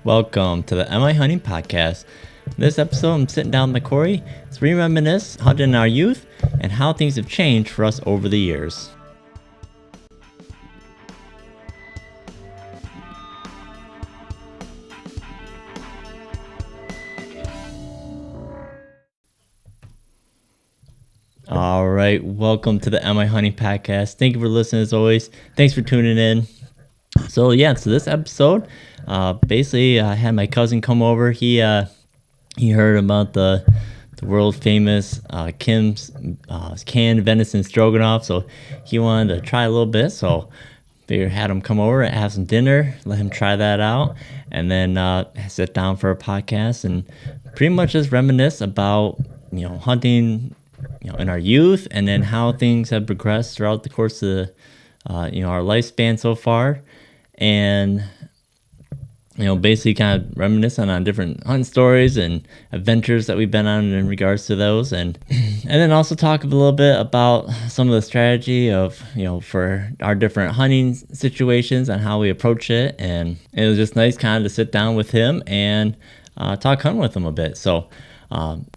Welcome to the Am I Hunting Podcast. In this episode, I'm sitting down with Corey to reminisce hunting in our youth and how things have changed for us over the years. All right, welcome to the Am I Hunting Podcast. Thank you for listening as always. Thanks for tuning in. So this episode, basically I had my cousin come over. He heard about the world famous Kim's canned venison stroganoff, so he wanted to try a little bit. So figured had him come over and have some dinner, let him try that out, and then sit down for a podcast and pretty much just reminisce about hunting in our youth, and then how things have progressed throughout the course of our lifespan so far, and basically kind of reminiscing on different hunting stories and adventures that we've been on in regards to those, and then also talk a little bit about some of the strategy of for our different hunting situations and how we approach it. And it was just nice kind of to sit down with him and talk hunting with him a bit. So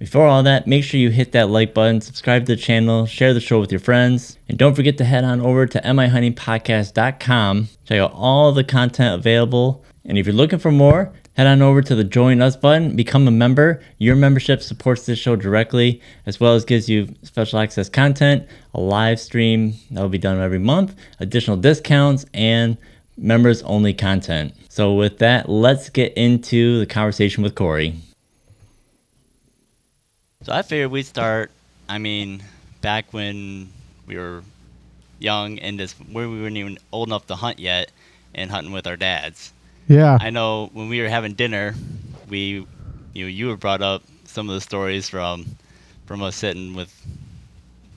before all that, make sure you hit that like button, subscribe to the channel, share the show with your friends, and don't forget to head on over to mihuntingpodcast.com. Check out all the content available, and if you're looking for more, head on over to the Join Us button, become a member. Your membership supports this show directly, as well as gives you special access content, a live stream that will be done every month, additional discounts, and members only content. So with that, let's get into the conversation with Corey. So I figured we'd start, back when we were young and where we weren't even old enough to hunt yet, and hunting with our dads. Yeah. I know when we were having dinner, you had brought up some of the stories from us sitting with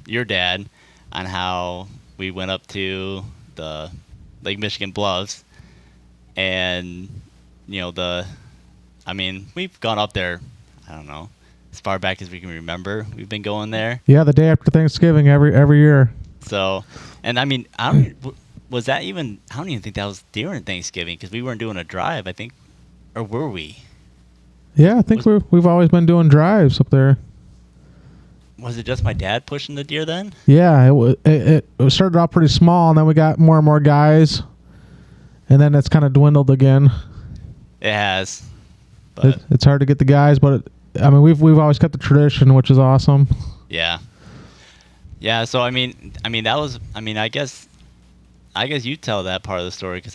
your dad on how we went up to the Lake Michigan Bluffs, and we've gone up there, I don't know, as far back as we can remember. We've been going there. Yeah, the day after Thanksgiving every year. So, and I don't even think that was during Thanksgiving, because we weren't doing a drive, I think, or were we? Yeah, I think we've always been doing drives up there. Was it just my dad pushing the deer then? Yeah, it started off pretty small, and then we got more and more guys, and then it's kind of dwindled again. It has. But it's hard to get the guys, but we've always kept the tradition, which is awesome. Yeah. Yeah. So that was. I guess you tell that part of the story, because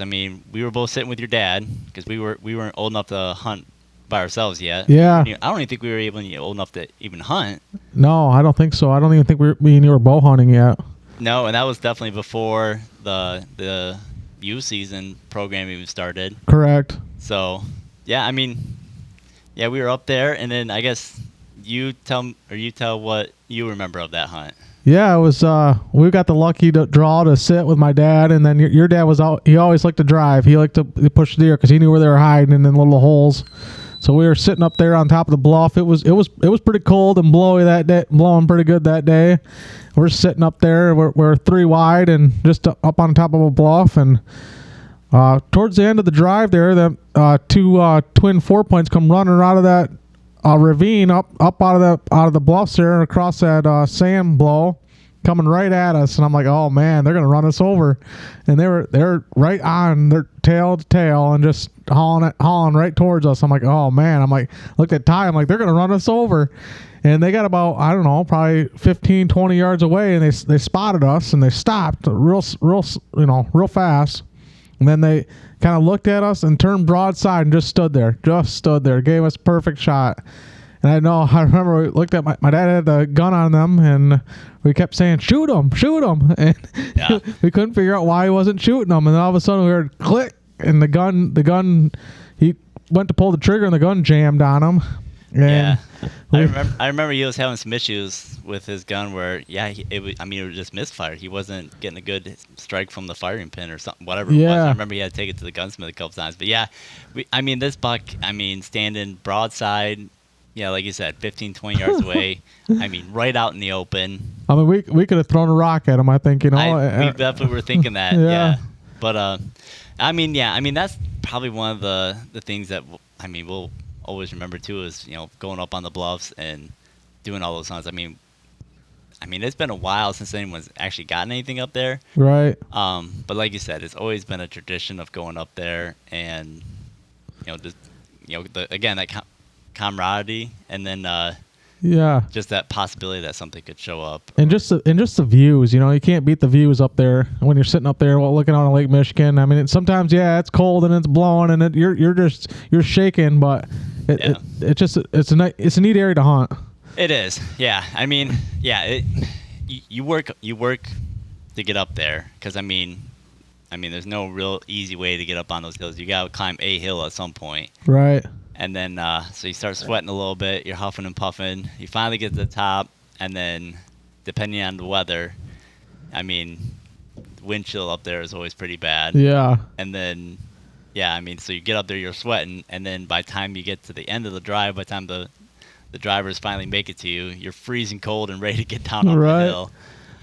we were both sitting with your dad, because we weren't old enough to hunt by ourselves yet. Yeah. I don't even think we were old enough to even hunt. No, I don't think so. I don't even think me and you were bow hunting yet. No, and that was definitely before the youth season program even started. Correct. So, yeah, yeah, we were up there, and then I guess you tell what you remember of that hunt. Yeah, it was. We got the lucky draw to sit with my dad, and then your dad he always liked to drive. He liked to push the deer because he knew where they were hiding in the little holes. So we were sitting up there on top of the bluff. It was pretty cold and blowy that day, blowing pretty good that day. We're sitting up there. We're three wide and just up on top of a bluff, and towards the end of the drive there, the two twin 4-points come running out of that ravine up out of the bluffs there, and across that sand blow, coming right at us. And I'm like, oh man, they're gonna run us over. And they're right on their tail to tail and just hauling right towards us. I'm like, oh man. I'm like, looked at Ty. I'm like, they're gonna run us over. And they got about, I don't know, probably 15, 20 yards away, and they spotted us, and they stopped real fast. And then they kind of looked at us and turned broadside and just stood there, gave us a perfect shot. And I remember we looked at my dad had a gun on them, and we kept saying, shoot him. And yeah. We couldn't figure out why he wasn't shooting them. And then all of a sudden we heard click, and the gun, he went to pull the trigger, and the gun jammed on him. And yeah. I remember he was having some issues with his gun where, it was just misfired. He wasn't getting a good strike from the firing pin or something, whatever it was. I remember he had to take it to the gunsmith a couple times. But yeah, this buck, standing broadside, like you said, 15, 20 yards away, right out in the open. We could have thrown a rock at him, I think, we definitely were thinking that, yeah. But, that's probably one of the things that I mean, we'll always remember too is going up on the bluffs and doing all those hunts. I mean, it's been a while since anyone's actually gotten anything up there. Right. But like you said, it's always been a tradition of going up there and just again that camaraderie, and then Yeah. just that possibility that something could show up. And just the views, you can't beat the views up there when you're sitting up there looking out on Lake Michigan. I mean, sometimes it's cold and it's blowing and you're shaking, but it's a neat area to hunt. It is, yeah. I mean, yeah. You work to get up there because I mean, there's no real easy way to get up on those hills. You gotta climb a hill at some point. Right. And then, so you start sweating a little bit. You're huffing and puffing. You finally get to the top, and then, depending on the weather, I mean, wind chill up there is always pretty bad. Yeah. And then, yeah, I mean, so you get up there, you're sweating, and then by the time you get to the end of the drive, by the time the drivers finally make it to you, you're freezing cold and ready to get down off the hill.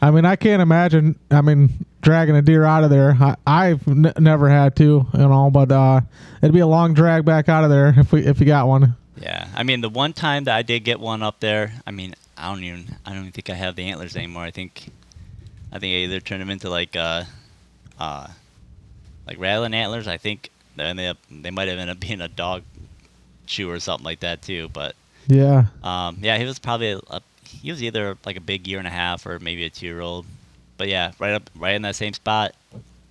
I mean, I can't imagine. I mean, dragging a deer out of there. I've never had to, but it'd be a long drag back out of there if you got one. Yeah, I mean, the one time that I did get one up there, I mean, I don't even think I have the antlers anymore. I think I either turned them into like rattling antlers. I think they might have ended up being a dog shoe or something like that too. But yeah, yeah, he was probably he was either like a big 1.5 or maybe a 2-year-old. But yeah, right in that same spot,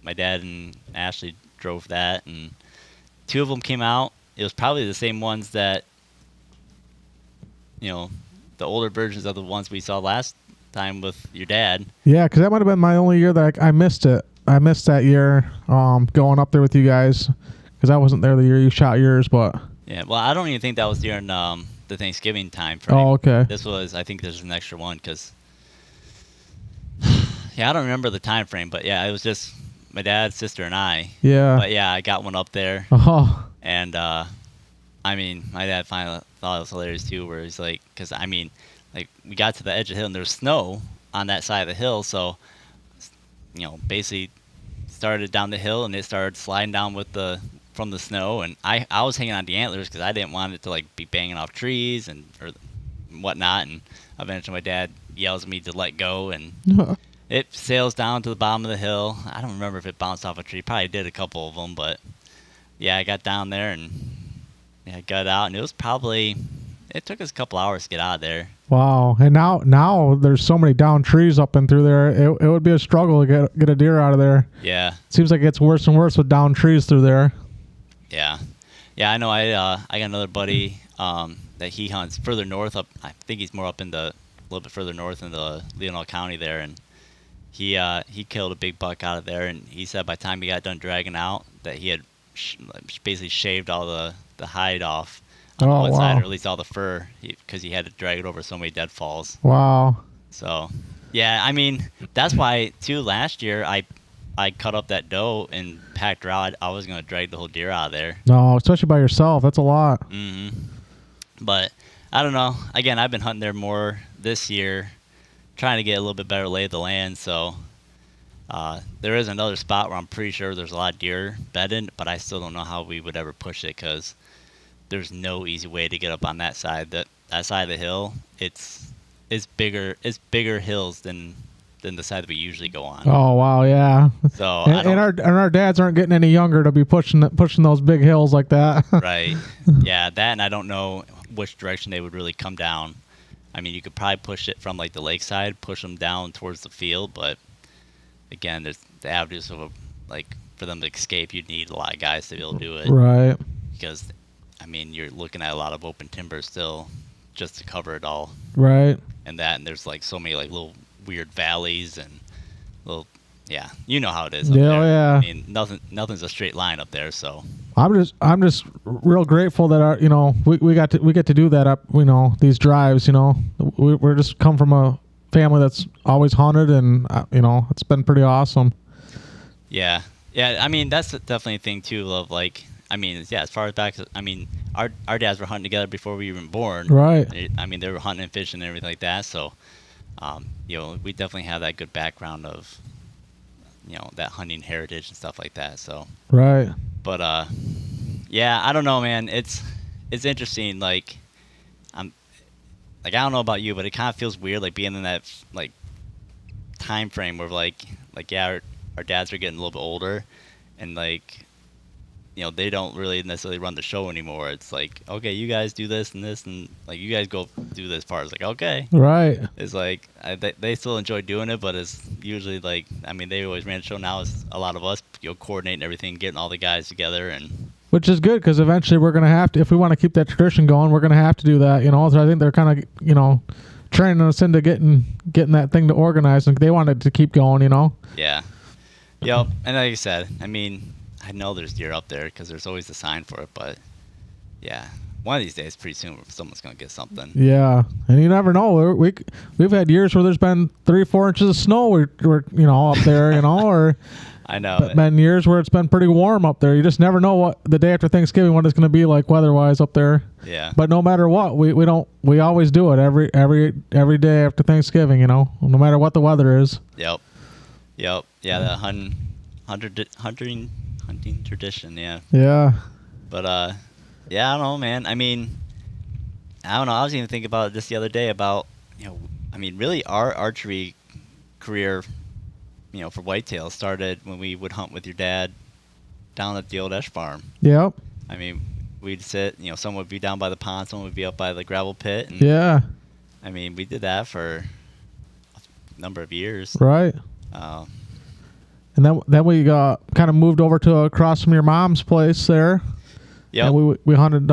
my dad and Ashley drove that, and 2 of them came out. It was probably the same ones that, the older versions of the ones we saw last time with your dad. Yeah, because that might have been my only year that I missed it. I missed that year going up there with you guys because I wasn't there the year you shot yours. But yeah, well, I don't even think that was during the Thanksgiving time frame. Oh, okay. This was, I think there's an extra one because, yeah, I don't remember the time frame, but yeah, it was just my dad, sister, and I. Yeah. But yeah, I got one up there. Oh. And I mean, my dad finally thought it was hilarious too, where he's like, because I mean, like we got to the edge of the hill and there was snow on that side of the hill, so basically started down the hill and it started sliding down from the snow, and I was hanging on the antlers because I didn't want it to like be banging off trees or whatnot, and eventually my dad yells at me to let go, and it sails down to the bottom of the hill. I don't remember if it bounced off a tree. Probably did a couple of them, but yeah, I got down there and got out, and it took us a couple hours to get out of there. Wow. And now there's so many down trees up and through there. It would be a struggle to get a deer out of there. Yeah. Seems like it gets worse and worse with down trees through there. Yeah. Yeah, I know. I got another buddy that he hunts further north up. I think he's more up in a little bit further north in the Leonard County there, and he killed a big buck out of there, and he said by the time he got done dragging out that he had basically shaved all the hide off on one side, or at least all the fur, because he had to drag it over so many deadfalls. Wow. So, yeah, I mean, that's why, too, last year I cut up that doe and packed her out. I was going to drag the whole deer out of there. No, especially by yourself. That's a lot. Mm-hmm. But, I don't know. Again, I've been hunting there more this year, trying to get a little bit better lay of the land, so there is another spot where I'm pretty sure there's a lot of deer bedded, but I still don't know how we would ever push it because there's no easy way to get up on that side. That side of the hill, it's bigger hills than the side that we usually go on. Oh wow, yeah. So and our dads aren't getting any younger to be pushing those big hills like that. Right. Yeah, that, and I don't know which direction they would really come down. I mean, you could probably push it from like the lakeside, push them down towards the field, but again, there's the avenues of for them to escape. You'd need a lot of guys to be able to do it. Right. Because I mean, you're looking at a lot of open timber still, just to cover it all. Right. And there's like so many like little weird valleys and little, yeah, you know how it is up there. Yeah. I mean, nothing's a straight line up there. So I'm just real grateful that we get to do that up these drives. We're just come from a family that's always hunted, and it's been pretty awesome. Yeah. I mean, that's definitely a thing too of like. I mean, yeah, as far as back, I mean, our dads were hunting together before we were even born. Right. I mean, they were hunting and fishing and everything like that. So, we definitely have that good background of, that hunting heritage and stuff like that. So. Right. But, Yeah, I don't know, man. It's interesting. Like I'm like I don't know about you, but it kind of feels weird like being in that like time frame where like yeah, our dads are getting a little bit older, and like they don't really necessarily run the show anymore. It's like, okay, you guys do this, and like you guys go do this part. It's like, okay. Right. It's like they still enjoy doing it, but it's usually like I mean they always ran the show. Now it's a lot of us, coordinating everything, getting all the guys together, and Which is good because eventually we're gonna have to, if we want to keep that tradition going, we're gonna have to do that. So I think they're kind of training us into getting that thing to organize, and they want it to keep going. yeah, yep. And like I said, I mean I know there's deer up there because there's always a sign for it, but yeah, one of these days, pretty soon, someone's gonna get something. Yeah, and you never know. We've had years where there's been 3-4 inches of snow. We're up there, or I know. Been years where it's been pretty warm up there. You just never know what the day after Thanksgiving what it's going to be like weather-wise up there. Yeah. But no matter what, we always do it every day after Thanksgiving. No matter what the weather is. Yep. Yeah, the hunting tradition. Yeah. Yeah. But yeah, I don't know, man. I mean, I don't know. I was even thinking about it just the other day about I mean, really our archery career, for whitetail started when we would hunt with your dad down at the old Esch farm. Yep. I mean, we'd sit, someone would be down by the pond, someone would be up by the gravel pit. And, yeah. I mean, we did that for a number of years. Right. And then we kind of moved over to across from your mom's place there. Yeah. And we hunted.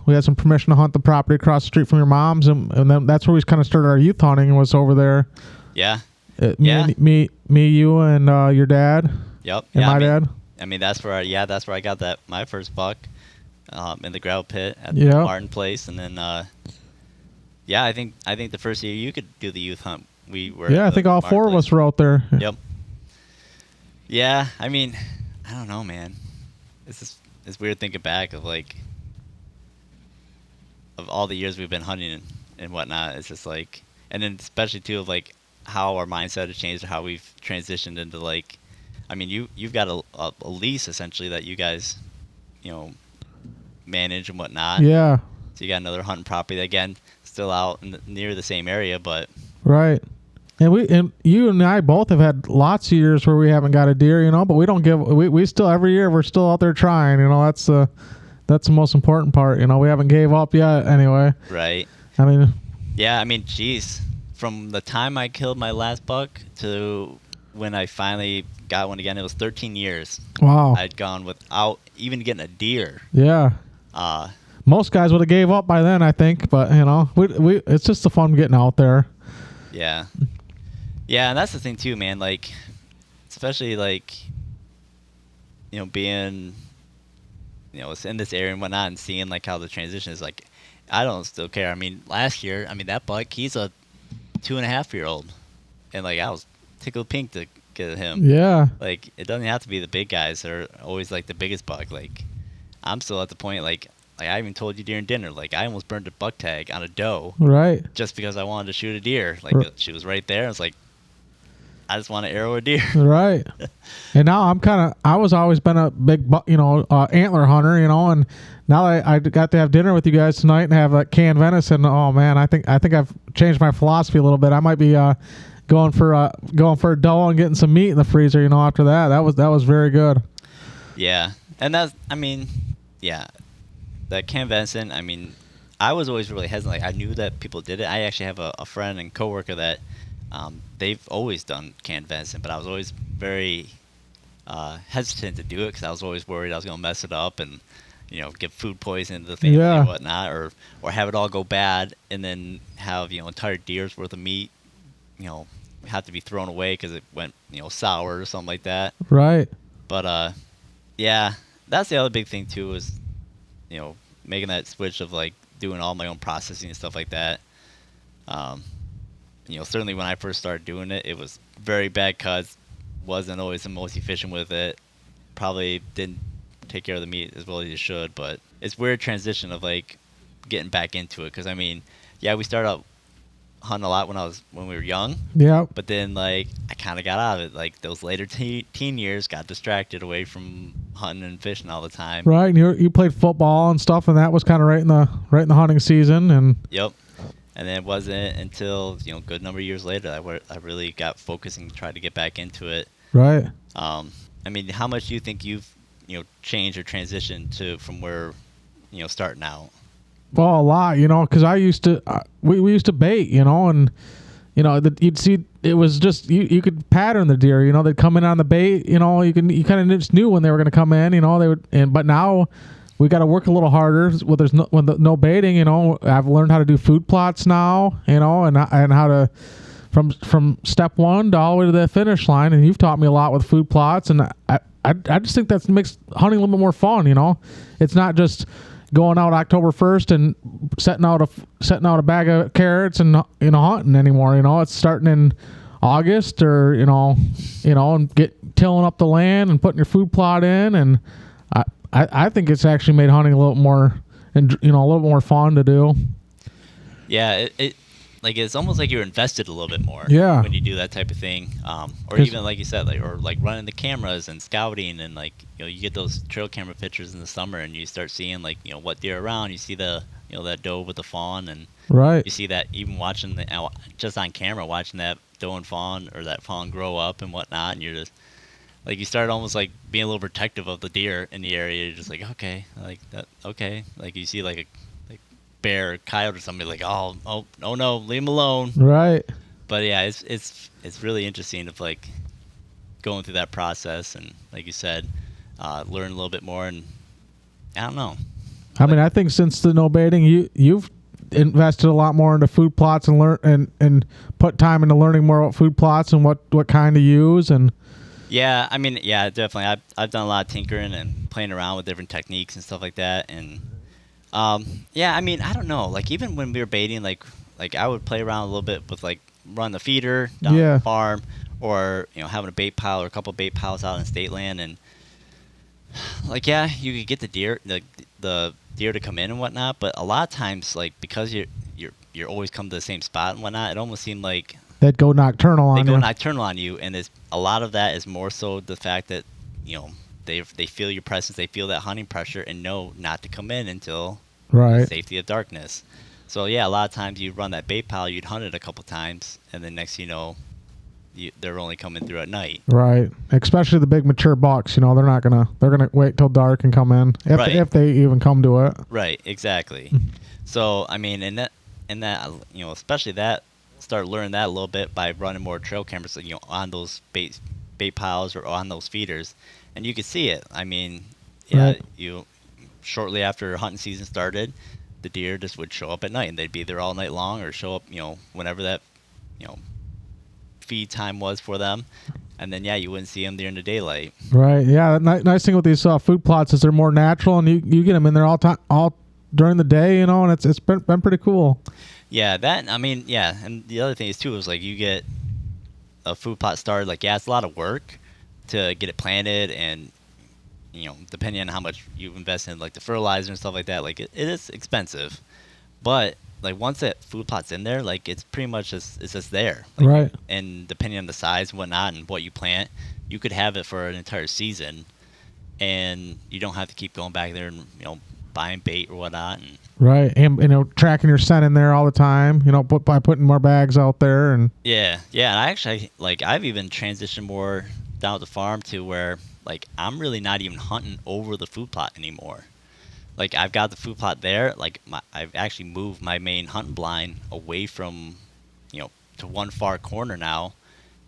We had some permission to hunt the property across the street from your mom's, and then that's where we kind of started our youth hunting. Was over there. Yeah. Me, you, and your dad. Yep. And my dad. I mean, that's where I got my first buck, in the gravel pit at the Martin place, and then I think the first year you could do the youth hunt, we were. Yeah, I think all four of us were out there. Yep. Yeah, I mean, I don't know, man. It's weird thinking back of all the years we've been hunting and whatnot. It's just like, and then especially too of like how our mindset has changed, or how we've transitioned into like, I mean, you've got a lease essentially that you guys, manage and whatnot. Yeah. So you got another hunting property that, again, still out near the same area, but right. And you and I both have had lots of years where we haven't got a deer, but we don't give. We still every year we're still out there trying. That's the most important part. We haven't gave up yet. Anyway. Right. I mean. Yeah. I mean, geez, from the time I killed my last buck to when I finally got one again, it was 13 years. Wow. I'd gone without even getting a deer. Yeah. Most guys would have gave up by then, I think. But we it's just the fun getting out there. Yeah. Yeah, and that's the thing too, man. Like, especially like, being, in this area and whatnot, and seeing like how the transition is. Like, I don't still care. I mean, last year, that buck, he's a 2.5-year-old, and like I was tickled pink to get him. Yeah. Like, it doesn't have to be the big guys that are always like the biggest buck. Like, I'm still at the point like I even told you during dinner, like I almost burned a buck tag on a doe. Right. Just because I wanted to shoot a deer. Like she was right there. I was like, I just want to arrow a deer. Right. And now I was always been a big, antler hunter, and now I got to have dinner with you guys tonight and have a canned venison. Oh man, I think I've changed my philosophy a little bit. I might be going for a doe and getting some meat in the freezer. After that was very good. Yeah, and that canned venison. I mean, I was always really hesitant. Like I knew that people did it. I actually have a friend and coworker that. They've always done canned venison, but I was always very hesitant to do it because I was always worried I was going to mess it up and, get food poisoning to the family and whatnot, or have it all go bad and then have, entire deer's worth of meat, have to be thrown away because it went, sour or something like that. Right. But, yeah, that's the other big thing too is, making that switch of like doing all my own processing and stuff like that. Certainly when I first started doing it, it was very bad cuts. Wasn't always the most efficient with it. Probably didn't take care of the meat as well as you should. But it's weird transition of like getting back into it. Because we started out hunting a lot when we were young. Yep. But then like I kind of got out of it. Like those later teen years, got distracted away from hunting and fishing all the time. Right, and you played football and stuff, and that was kind of right in the hunting season, and Yep. And then it wasn't until a good number of years later that I really got focused and tried to get back into it. right. I mean, how much do you think you've changed or transitioned to from where starting out? Well, a lot, because I used to we used to bait, and you'd see it was just you could pattern the deer, they'd come in on the bait, you kind of just knew when they were going to come in, they would, but now we got to work a little harder when no baiting, I've learned how to do food plots now, and how to from step one to all the way to the finish line, and you've taught me a lot with food plots, and I just think that makes hunting a little bit more fun, It's not just going out October 1st and setting out a bag of carrots and hunting anymore. It's starting in August or and tilling up the land and putting your food plot in, and I think it's actually made hunting a little more and a little more fun to do. Yeah, it like it's almost like you're invested a little bit more. Yeah. When you do that type of thing, or even like you said, or running the cameras and scouting, and you get those trail camera pictures in the summer, and you start seeing what deer are around. You see the that doe with the fawn, and right. you see that even watching just on camera, watching that doe and fawn or that fawn grow up and whatnot, and you're just you start almost being a little protective of the deer in the area. You're just okay, okay, you see a bear or coyote or somebody oh no, leave him alone. Right. But yeah, it's really interesting of going through that process, and like you said, learn a little bit more, and I don't know. I mean, I think since the no baiting, you've invested a lot more into food plots and and put time into learning more about food plots and what kind to use. And yeah, I mean, yeah, definitely. I've done a lot of tinkering and playing around with different techniques and stuff like that, and yeah, I mean, I don't know. Even when we were baiting, I would play around a little bit with run the feeder down the farm, or having a bait pile or a couple of bait piles out in state land, and yeah, you could get the deer to come in and whatnot. But a lot of times, because you're always come to the same spot and whatnot, it almost seemed like they'd go nocturnal on you. They go nocturnal on you, and a lot of that is more so the fact that they feel your presence, they feel that hunting pressure, and know not to come in until the safety of darkness. So yeah, a lot of times you run that bait pile, you'd hunt it a couple times, and then next they're only coming through at night. Right, especially the big mature bucks. They're gonna wait till dark and come in if they even come to it. Right, exactly. So I mean, and that especially that, start learning that a little bit by running more trail cameras, on those bait piles or on those feeders, and you could see it. I mean, yeah, right. Shortly after hunting season started, the deer just would show up at night, and they'd be there all night long, or show up, whenever that, feed time was for them, and then you wouldn't see them during the daylight. Right. Yeah. The nice thing with these food plots is they're more natural, and you get them in there all during the day, and it's been pretty cool. Yeah. That, I mean, yeah, and the other thing is too is you get a food plot started. It's a lot of work to get it planted, and depending on how much you've invested in the fertilizer and stuff like that, it is expensive. But once that food plot's in there, it's pretty much it's just there. Right. And depending on the size and whatnot and what you plant, you could have it for an entire season, and you don't have to keep going back there and buying bait or whatnot. And right, and tracking your scent in there all the time. By putting more bags out there. And yeah, and I actually I've even transitioned more down at the farm to where I'm really not even hunting over the food plot anymore. I've got the food plot there. I've actually moved my main hunting blind away from, to one far corner now,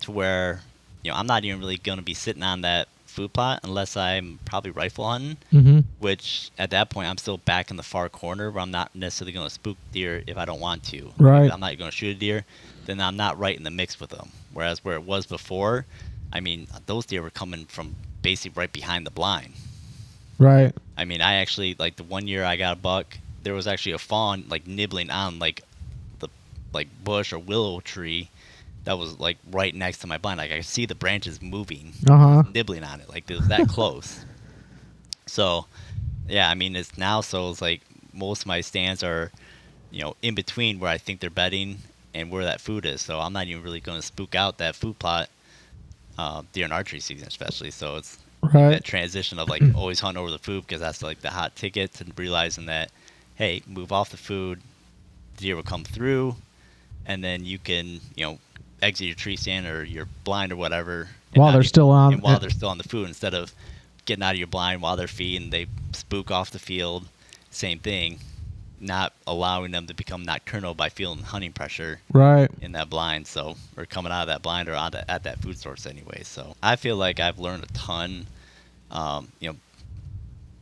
to where, I'm not even really going to be sitting on that food plot unless I'm probably rifle hunting, mm-hmm. which at that point I'm still back in the far corner where I'm not necessarily going to spook deer if I don't want to. Right. If I'm not going to shoot a deer, then I'm not right in the mix with them. Whereas where it was before, I mean, those deer were coming from basically right behind the blind. Right. I mean, I actually, the one year I got a buck, there was actually a fawn, nibbling on, the, bush or willow tree that was, right next to my blind. I could see the branches moving, nibbling on it. It was that close. So, yeah, I mean, it's now, so it's most of my stands are, in between where I think they're bedding and where that food is. So I'm not even really going to spook out that food plot during archery season, especially. So it's Right. that transition of like always hunting over the food because that's like the hot ticket to realizing that, hey, move off the food, deer will come through, and then you can, exit your tree stand or your blind or whatever. While they're still on. And while they're still on the food, instead of getting out of your blind while they're feeding, they spook off the field. Same thing. Not allowing them to become nocturnal by feeling hunting pressure Right. in that blind, so or coming out of that blind or at that food source anyway. So I feel like I've learned a ton.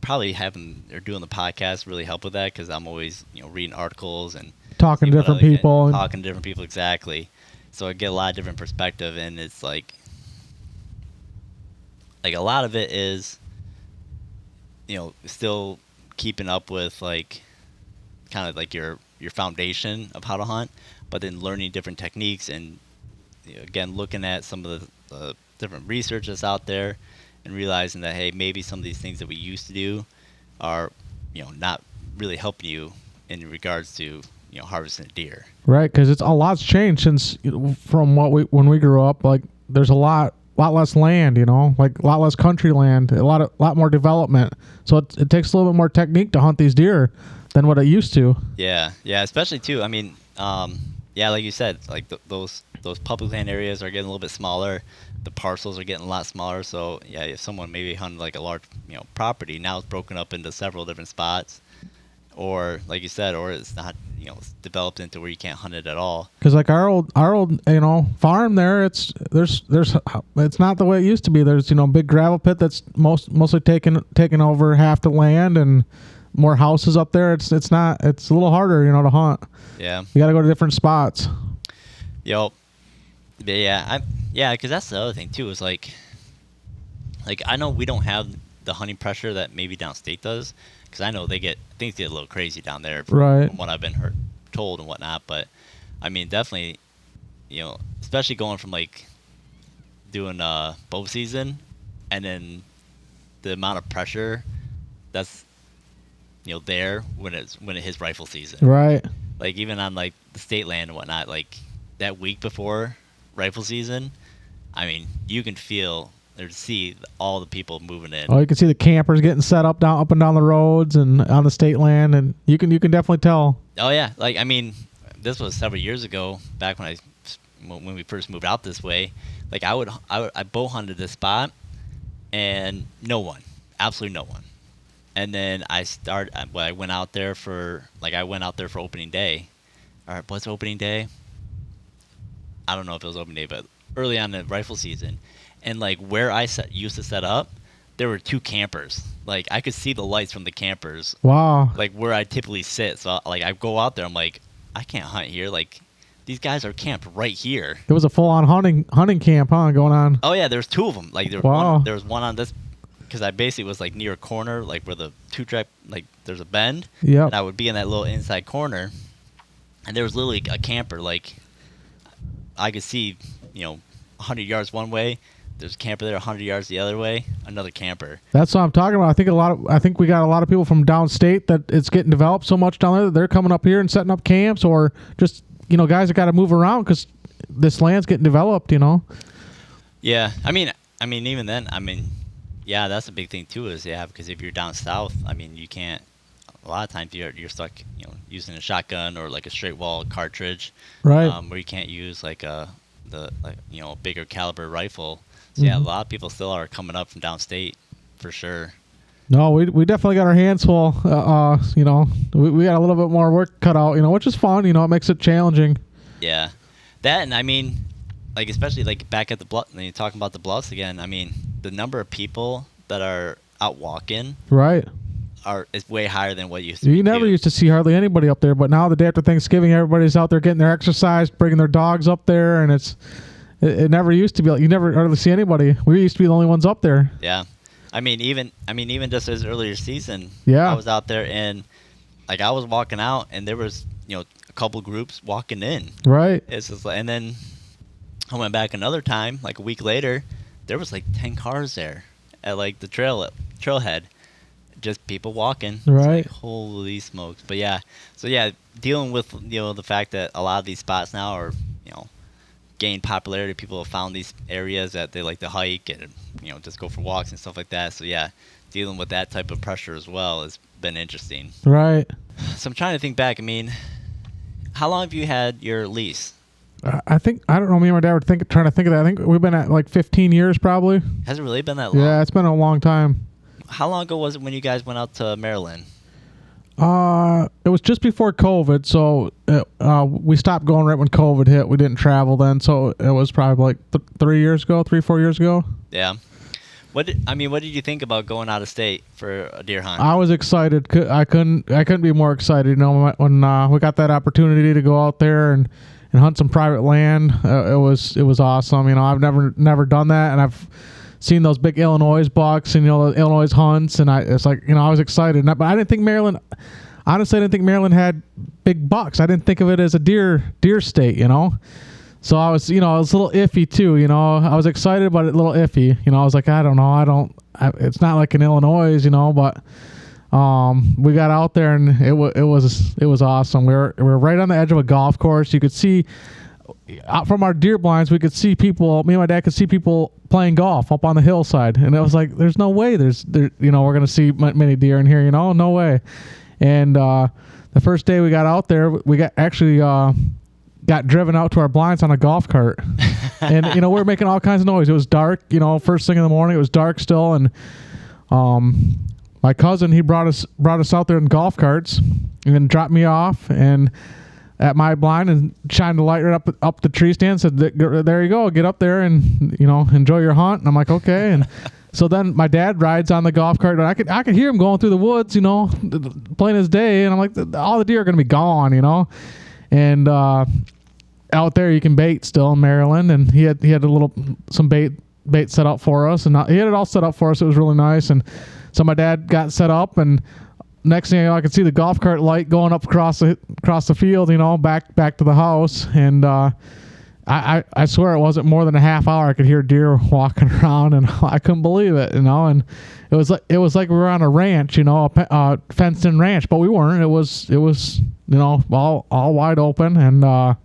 Probably having or doing the podcast really help with that because I'm always reading articles and Talking to different people. And talking to different people exactly. So I get a lot of different perspective, and it's like a lot of it is still keeping up with like kind of like your foundation of how to hunt, but then learning different techniques and again looking at some of the different research that's out there and realizing that hey, maybe some of these things that we used to do are not really helping you in regards to harvesting a deer. Right, because it's a lot's changed since from when we grew up. Like there's a lot less land, like a lot less country land, a lot more development. So it takes a little bit more technique to hunt these deer than what it used to. Yeah, especially too. I mean, like you said, like those public land areas are getting a little bit smaller. The parcels are getting a lot smaller. So yeah, if someone maybe hunted like a large property, now it's broken up into several different spots, or like you said, or it's not it's developed into where you can't hunt it at all. Because like our old farm there, it's not the way it used to be. There's big gravel pit that's mostly taken over half the land and more houses up there. It's a little harder to hunt. Yeah, you got to go to different spots. Yep. Because that's the other thing too. Is like I know we don't have the hunting pressure that maybe downstate does. Because I know things get a little crazy down there from what I've been told and whatnot. But I mean, definitely, especially going from like doing bow season, and then the amount of pressure that's there when it hits rifle season. Right. Like even on like the state land and whatnot, like that week before rifle season, I mean, you can feel or see all the people moving in. Oh, you can see the campers getting set up and down the roads and on the state land, and you can definitely tell. Oh yeah, like I mean, this was several years ago, back when we first moved out this way. Like I bow hunted this spot, and no one, absolutely no one. And then I went out there for opening day. Or what's opening day? I don't know if it was opening day, but early on in the rifle season. And like where I used to set up, there were 2 campers. Like I could see the lights from the campers. Wow. Like where I typically sit. So like I go out there, I'm like, I can't hunt here. Like these guys are camped right here. It was a full-on hunting camp, going on. Oh yeah, there's 2 of them. Like there was one on this, because I basically was like near a corner, like where the 2-track, like there's a bend. Yeah. And I would be in that little inside corner, and there was literally a camper. Like I could see, 100 yards one way. There's a camper there 100 yards the other way, another camper. That's what I'm talking about. I think we got a lot of people from downstate that it's getting developed so much down there that they're coming up here and setting up camps, or just guys that got to move around because this land's getting developed. Yeah, I mean even then, yeah, that's a big thing too. Is because if you're down south, you can't. A lot of times you're stuck, using a shotgun or like a straight wall cartridge, right? Where you can't use like a bigger caliber rifle. So yeah, a lot of people still are coming up from downstate, for sure. No, we definitely got our hands full. We got a little bit more work cut out, which is fun. It makes it challenging. Yeah, that, and like especially like back at the bluff, and you're talking about the bluffs again. The number of people that are out walking, right, is way higher than what used to. You never used to see hardly anybody up there, but now the day after Thanksgiving, everybody's out there getting their exercise, bringing their dogs up there, and it never used to be like you never hardly see anybody. We used to be the only ones up there. Yeah, even just as earlier season, yeah, I was out there and like I was walking out and there was a couple groups walking in. Right. It's just and then I went back another time like a week later, there was like 10 cars there at like the trailhead, just people walking. It's Right. like, holy smokes. But yeah, so yeah, dealing with the fact that a lot of these spots now are gained popularity. People have found these areas that they like to hike and just go for walks and stuff like that. So yeah, dealing with that type of pressure as well has been interesting. Right. So I'm trying to think back. I mean, how long have you had your lease? I think I don't know. Me and my dad were trying to think of that. I think we've been at like 15 years probably. Has it really been that long? Yeah, it's been a long time. How long ago was it when you guys went out to Maryland? It was just before COVID, so we stopped going right when COVID hit. We didn't travel then, so it was probably like 3 years ago, 4 years ago. Yeah. What did you think about going out of state for a deer hunt? I was excited. I couldn't be more excited. When we got that opportunity to go out there and hunt some private land, it was awesome. I've never done that, and I've seen those big Illinois bucks and the Illinois hunts, and I was excited. But I didn't think Maryland. Honestly, I didn't think Maryland had big bucks. I didn't think of it as a deer state. So I was a little iffy too. I was excited, but a little iffy. I was like, I don't know. It's not like in Illinois, but we got out there and it was awesome. We were right on the edge of a golf course. You could see out from our deer blinds, we could see people. Me and my dad could see people playing golf up on the hillside, and it was like, there's no way we're gonna see many deer in here. No way. And the first day we got out there, we got driven out to our blinds on a golf cart, and we were making all kinds of noise. It was dark. First thing in the morning, it was dark still, and my cousin, he brought us out there in golf carts and then dropped me off and at my blind and shined the light right up the tree stand. Said, "There you go, get up there and enjoy your hunt." And I'm like, okay. And so then my dad rides on the golf cart, and I could hear him going through the woods, playing his day. And I'm like, all the deer are gonna be gone, And out there you can bait still in Maryland, and he had some bait set up for us, and he had it all set up for us. It was really nice. And so my dad got set up, and next thing I know, I could see the golf cart light going up across the field, back to the house. And I swear it wasn't more than a half hour. I could hear deer walking around, and I couldn't believe it, And it was like we were on a ranch, a fenced-in ranch, but we weren't. It was all wide open, and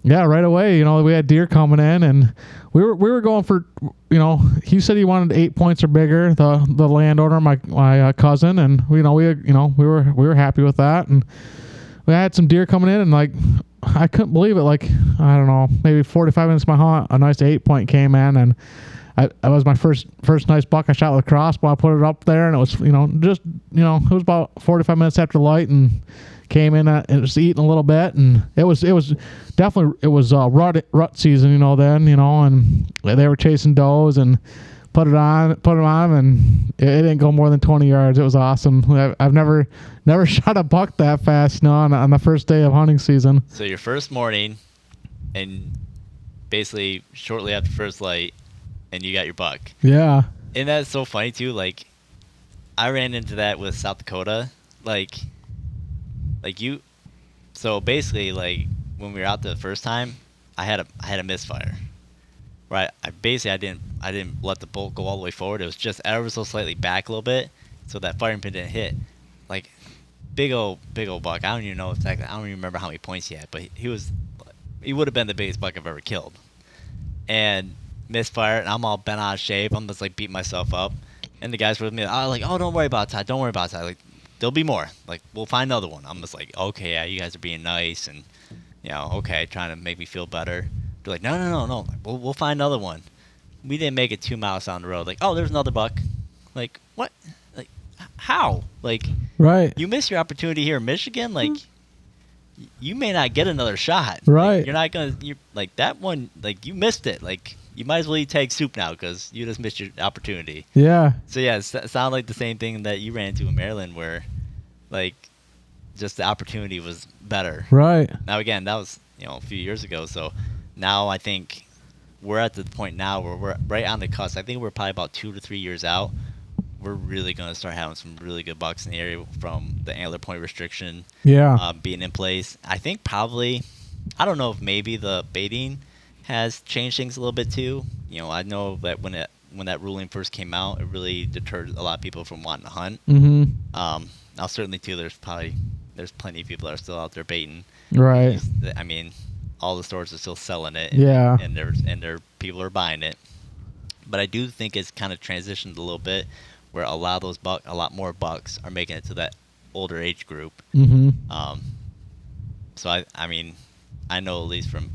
yeah, right away, we had deer coming in, and we were going for, he said he wanted 8 points or bigger, the landowner, my cousin, and we were happy with that, and we had some deer coming in, and like I couldn't believe it. Like, I don't know, maybe 45 minutes of my hunt, a nice 8 point came in, and that was my first nice buck I shot with a crossbow. I put it up there, and it was it was about 45 minutes after light, and came in and was eating a little bit, and it was definitely rut season, then, and they were chasing does and put them on, and it didn't go more than 20 yards. It was awesome. I've never shot a buck that fast, on the first day of hunting season. So your first morning, and basically shortly after first light, and you got your buck. Yeah. And that's so funny too. Like, I ran into that with South Dakota. Like you, so basically, like, when we were out the first time, I had a misfire, right? I didn't let the bolt go all the way forward. It was just ever so slightly back a little bit, so that firing pin didn't hit. Like, big old buck. I don't even know exactly. I don't even remember how many points he had, but he would have been the biggest buck I've ever killed. And misfire, and I'm all bent out of shape. I'm just like beating myself up, and the guys were with me. I was like, "Oh, don't worry about that. Don't worry about that. Like, there'll be more. Like, we'll find another one." I'm just like, okay, yeah, you guys are being nice, and okay, trying to make me feel better. They're like, no. We'll find another one. We didn't make it 2 miles down the road. Like, oh, there's another buck. Like, what? Like, how? Like, right? You miss your opportunity here in Michigan. Like, you may not get another shot. Right? Like, you're not gonna. You're like that one. Like, you missed it. Like, you might as well eat tag soup now because you just missed your opportunity. Yeah. So yeah, it sounded like the same thing that you ran into in Maryland, where, like, just the opportunity was better. Right. Now again, that was a few years ago. So now I think we're at the point now where we're right on the cusp. I think we're probably about 2 to 3 years out. We're really gonna start having some really good bucks in the area from the antler point restriction. Yeah. Being in place. I think probably, I don't know if maybe the baiting has changed things a little bit too. I know that when when that ruling first came out, it really deterred a lot of people from wanting to hunt. Mm-hmm. Now certainly too, there's plenty of people that are still out there baiting. Right. I mean, all the stores are still selling it. Yeah. And there people are buying it. But I do think it's kind of transitioned a little bit, where a lot more bucks are making it to that older age group. Mm-hmm. So I mean, I know at least from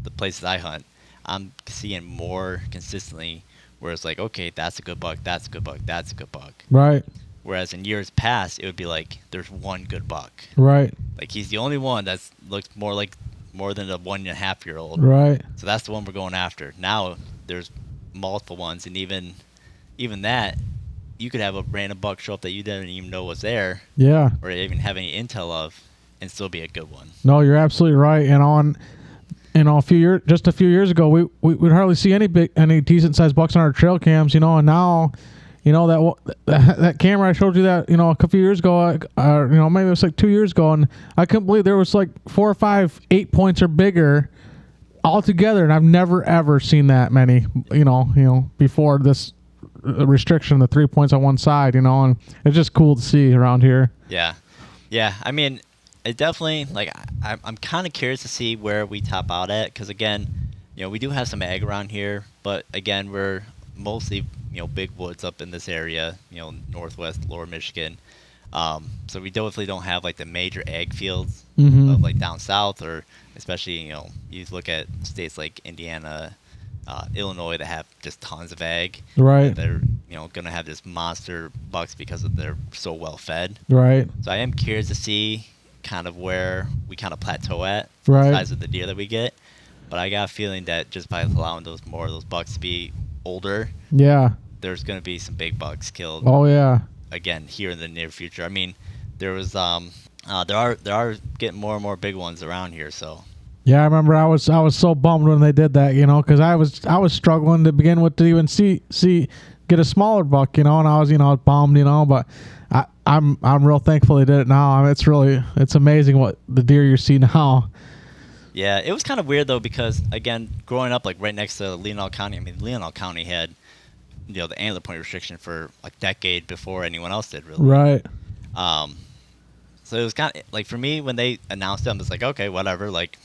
the places I hunt, I'm seeing more consistently where it's like, okay, that's a good buck, that's a good buck, that's a good buck. Right. Whereas in years past, it would be like there's one good buck. Right. Like he's the only one that's looks more than a 1.5-year-old. Right. So that's the one we're going after. Now there's multiple ones, and even that, you could have a random buck show up that you didn't even know was there, Yeah. or even have any intel of, and still be a good one. No, you're absolutely right. And just a few years ago, we would hardly see any decent sized bucks on our trail cams, and now, that camera I showed you that, a few years ago, maybe it was like 2 years ago, and I couldn't believe there was like 4 or 5 8 points or bigger all together, and I've never ever seen that many, before this restriction, the 3 points on one side, and it's just cool to see around here. Yeah. I mean, it definitely, like, I'm kind of curious to see where we top out at, because again, we do have some ag around here, but again, we're mostly big woods up in this area, northwest lower Michigan. So we definitely don't have like the major ag fields Mm-hmm. of like down south, or especially you look at states like Indiana, Illinois that have just tons of ag. Right. They're going to have this monster bucks because they're so well fed. Right. So I am curious to see kind of where we kind of plateau at for Right. the size of the deer that we get. But I got a feeling that just by allowing more of those bucks to be older, Yeah. there's going to be some big bucks killed Oh yeah. again here in the near future. I mean, there are getting more and more big ones around here. So Yeah, I remember I was so bummed when they did that, because I was struggling to begin with to even see get a smaller buck, and I was bummed, but I'm real thankful they did it now. I mean, it's amazing what the deer you see now. yeah, it was kind of weird though, because again, growing up like right next to Leonard County, I mean Leonard County had the antler point restriction for a decade before anyone else did, really. Right. So it was kind of like, for me, when they announced them, it's like, okay, whatever. Like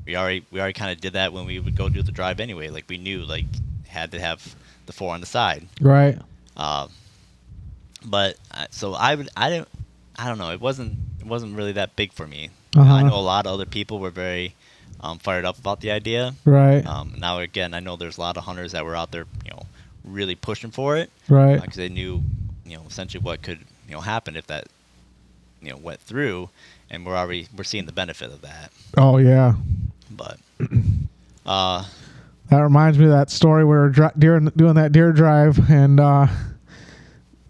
we already kind of did that when we would go do the drive anyway. Like we knew like had to have the 4 on the side. Right. But so I don't know. It wasn't really that big for me. Uh-huh. I know a lot of other people were very fired up about the idea. Right. Now again, I know there's a lot of hunters that were out there, really pushing for it. Right. Because they knew, essentially what could happen if that went through, and we're seeing the benefit of that. Oh yeah. But that reminds me of that story where we were doing that deer drive, and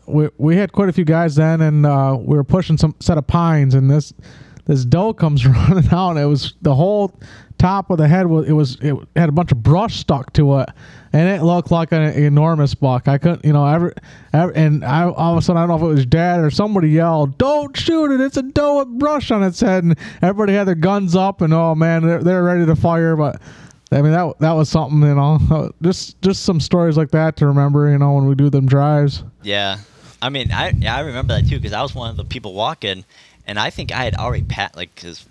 we had quite a few guys then, and we were pushing some set of pines, and this doe comes running out, and it was the whole top of the head it had a bunch of brush stuck to it, and it looked like an enormous buck. I couldn't, and I all of a sudden, I don't know if it was Dad or somebody yelled, "Don't shoot it! It's a doe with brush on its head!" And everybody had their guns up, and oh man, they're ready to fire. But I mean, that was something, just some stories like that to remember, when we do them drives. yeah, I mean, I remember that too, because I was one of the people walking, and I think I had already because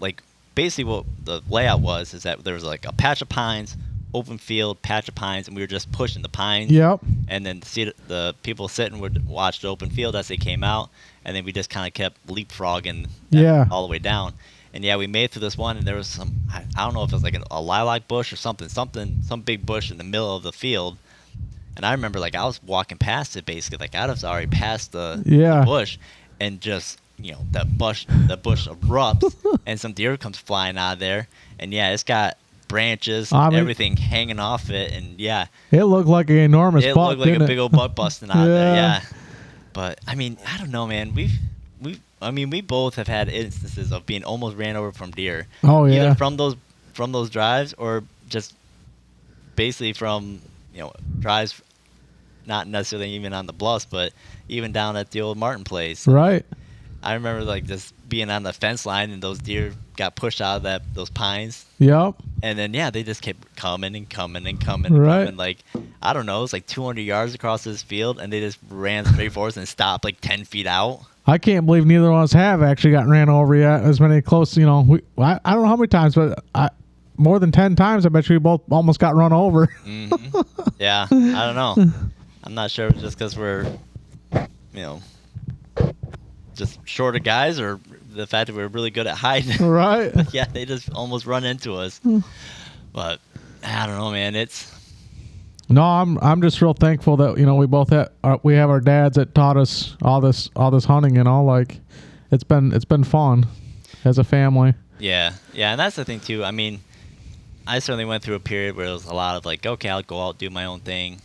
basically what the layout was is that there was like a patch of pines, open field, patch of pines, and we were just pushing the pines. Yep. And then the people sitting would watch the open field as they came out, and then we just kind of kept leapfrogging all the way down. And yeah, we made it through this one, and there was some, I don't know if it was like a lilac bush or some big bush in the middle of the field. And I remember like I was walking past it basically, like I was already past the bush, and just the bush erupts, and some deer comes flying out of there, and yeah, it's got branches, everything hanging off it, and yeah, it looked like an enormous buck. It looked like a big old buck busting out there, yeah. But I mean, I don't know, man. We both have had instances of being almost ran over from deer. Oh yeah. Either from those drives, or just basically from drives, not necessarily even on the bluffs, but even down at the old Martin place. Right. I remember like just being on the fence line and those deer got pushed out of those pines. Yep. And then they just kept coming and coming and coming and Right. coming. Like I don't know, it's like 200 yards across this field, and they just ran straight for us and stopped like 10 feet out. I can't believe neither one of us have actually gotten ran over yet. As many close, I don't know how many times, but more than 10 times. I bet you we both almost got run over. Yeah, I don't know. I'm not sure if it's just because we're, just shorter guys, or the fact that we're really good at hiding. Right. Yeah, they just almost run into us. But I don't know, man. No, I'm just real thankful that we have our dads that taught us all this hunting. Like it's been fun as a family. Yeah, and that's the thing too. I mean, I certainly went through a period where it was a lot of like, okay, I'll go out do my own thing.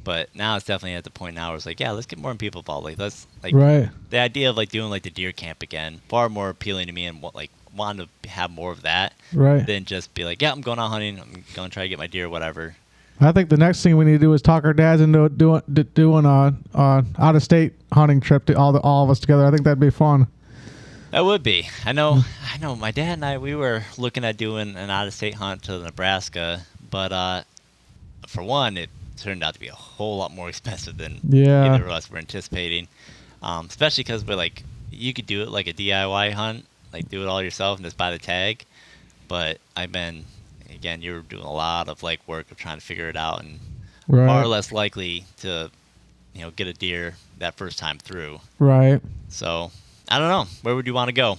But now it's definitely at the point now where it's like, yeah, let's get more people involved. Like let's Right. The idea of like doing like the deer camp again, far more appealing to me, and wanting to have more of that, Right. than just be like, yeah, I'm going out hunting, I'm going to try to get my deer, whatever. I think the next thing we need to do is talk our dads into doing a out of state hunting trip to all of us together. I think that'd be fun. That would be. I know. My dad and I, we were looking at doing an out of state hunt to Nebraska, but for one, it turned out to be a whole lot more expensive than Yeah. either of us were anticipating. Especially because we're like, you could do it like a DIY hunt, like do it all yourself and just buy the tag. But again, you're doing a lot of like work of trying to figure it out, and Right. far less likely to, get a deer that first time through. Right. So I don't know. Where would you want to go?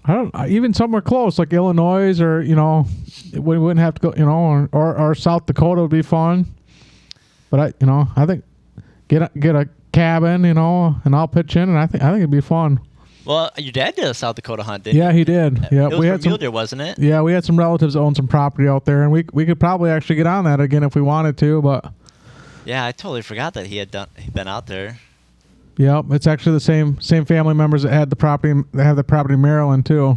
I don't even somewhere close like Illinois, or we wouldn't have to go, or South Dakota would be fun. But I think get a cabin, and I'll pitch in, and I think it'd be fun. Well, your dad did a South Dakota hunt, didn't he? Yeah, he did. Yeah, It was we for had some mule deer, wasn't it? Yeah, we had some relatives that own some property out there, and we could probably actually get on that again if we wanted to. But Yeah, I totally forgot that he'd been out there. yeah, it's actually the same family members that had the property. They have the property in Maryland too.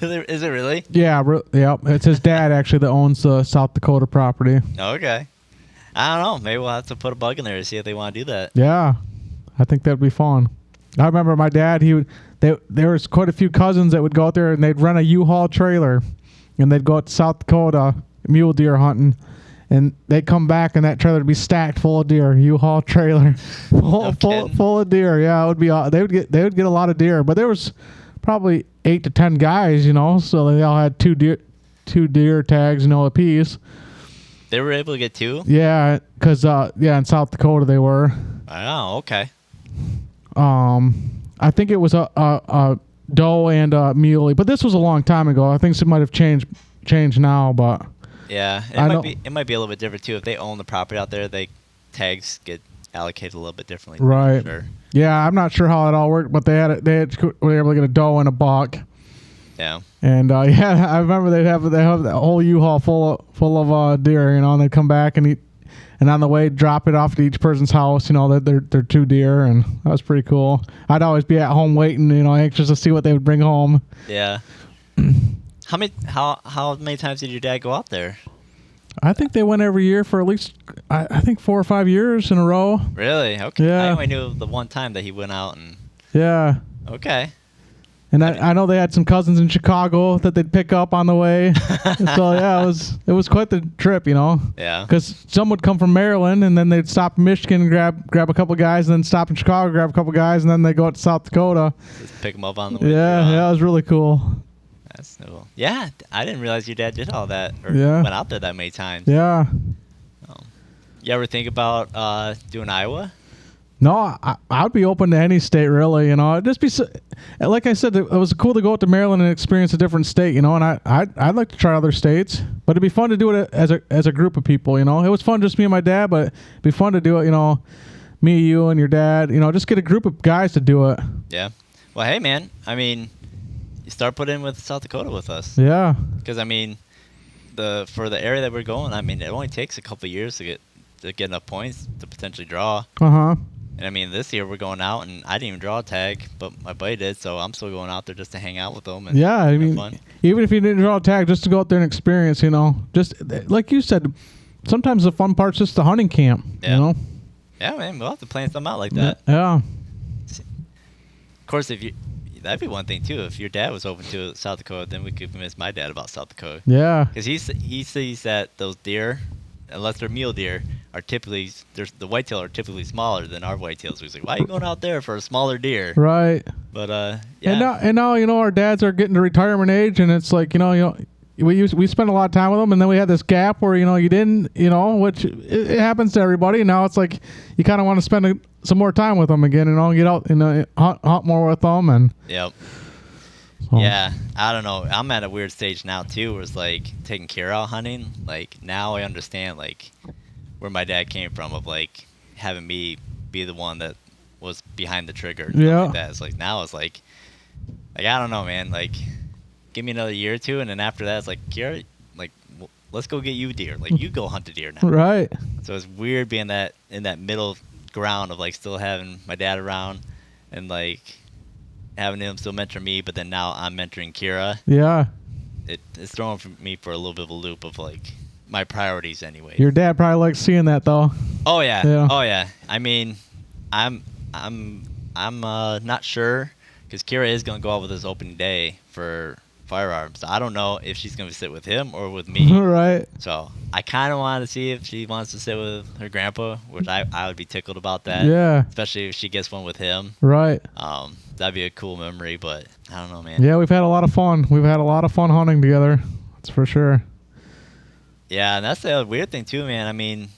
Is it really? Yeah, yeah. It's his dad actually that owns the South Dakota property. Okay. I don't know. Maybe we'll have to put a bug in there to see if they want to do that. Yeah, I think that'd be fun. I remember my dad. There was quite a few cousins that would go out there, and they'd rent a U-Haul trailer, and they'd go out to South Dakota mule deer hunting, and they'd come back, and that trailer would be stacked full of deer. U-Haul trailer, full of deer. Yeah, it would be. They would get a lot of deer, but there was probably 8 to 10 guys, so they all had two deer tags, a piece. They were able to get two? Yeah, because in South Dakota they were. Oh, okay. I think it was a doe and a muley, but this was a long time ago. I think it might have changed now, but Yeah, it might be a little bit different too. If they own the property out there, tags get allocated a little bit differently. right. Sure. Yeah, I'm not sure how it all worked, but they were able to get a doe and a buck. Yeah. And yeah, I remember they have the whole U-Haul full of deer, and they'd come back and eat, and on the way drop it off to each person's house. They're 2 deer, and that was pretty cool. I'd always be at home waiting, anxious to see what they would bring home. Yeah. How many times did your dad go out there? I think they went every year for at least I think 4 or 5 years in a row. Really? Okay. Yeah. I only knew the one time that he went out and. Yeah. Okay. And I know they had some cousins in Chicago that they'd pick up on the way. So yeah, it was quite the trip, Yeah. Because some would come from Maryland, and then they'd stop in Michigan and grab a couple guys, and then stop in Chicago, grab a couple guys, and then they go out to South Dakota. Just pick them up on the way. Yeah, it was really cool. That's cool. Yeah, I didn't realize your dad did all that or Yeah. went out there that many times. Yeah. You ever think about doing Iowa? No, I'd be open to any state, really. It'd just be like I said, it was cool to go out to Maryland and experience a different state. And I'd like to try other states, but it'd be fun to do it as a group of people. It was fun just me and my dad, but it'd be fun to do it. Me, you, and your dad. Just get a group of guys to do it. Yeah. Well, hey, man. I mean, you start putting in with South Dakota with us. Yeah. Because I mean, for the area that we're going, I mean, it only takes a couple of years to get enough points to potentially draw. Uh-huh. And I mean, this year we're going out, and I didn't even draw a tag, but my buddy did, so I'm still going out there just to hang out with them. And Yeah, I have mean, fun. even if you didn't draw a tag, just to go out there and experience, just like you said, sometimes the fun part's just the hunting camp. Yeah. Yeah, man, we'll have to plan something out like that. Yeah. Of course, if you that'd be one thing too. If your dad was open to South Dakota, then we could convince my dad about South Dakota. Yeah. Because he sees that those deer, unless they're mule deer, are typically the whitetail are typically smaller than our whitetails. He's like, why are you going out there for a smaller deer? Right. But yeah. And now our dads are getting to retirement age, and it's like we spent a lot of time with them, and then we had this gap where you didn't, which it happens to everybody. Now it's like you kind of want to spend some more time with them again, and get out and hunt more with them, and Yep. so. Yeah, I don't know. I'm at a weird stage now too, where it's like taking Kira out hunting. Like now I understand like where my dad came from of like having me be the one that was behind the trigger. Yeah. Like that. It's like now it's like I don't know, man. Like give me another year or two, and then after that it's like Kira, like let's go get you deer. Like you go hunt a deer now. Right. So it's weird being that in that middle ground of like still having my dad around and like having him still mentor me, but then now I'm mentoring Kira. Yeah. It's throwing me for a little bit of a loop of like my priorities anyway. Your dad probably likes seeing that though. Oh yeah. Yeah. Oh yeah. I mean, I'm not sure because Kira is gonna go out with this opening day for firearms. So I don't know if she's gonna sit with him or with me. Right. So I kind of want to see if she wants to sit with her grandpa, which I would be tickled about that. Yeah. Especially if she gets one with him. Right. That'd be a cool memory, but I don't know, man. Yeah, we've had a lot of fun. We've had a lot of fun hunting together. That's for sure. Yeah, and that's the weird thing too, man. I mean,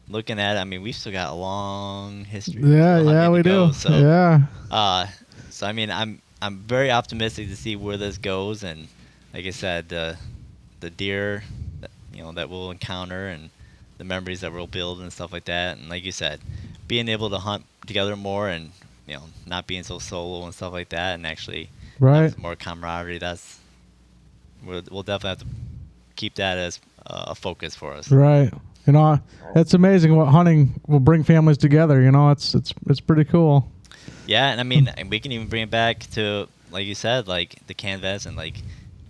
looking at it, I mean, we've still got a long history. Yeah, we do. So, yeah. So I mean, I'm very optimistic to see where this goes, and like I said, the deer, that we'll encounter, and the memories that we'll build and stuff like that, and like you said, being able to hunt together more, and not being so solo and stuff like that, and actually have some more camaraderie. We'll definitely have to keep that as a focus for us. Right. It's amazing what hunting will bring families together. It's pretty cool. Yeah, and I mean, and we can even bring it back to, like you said, like the canvas, and like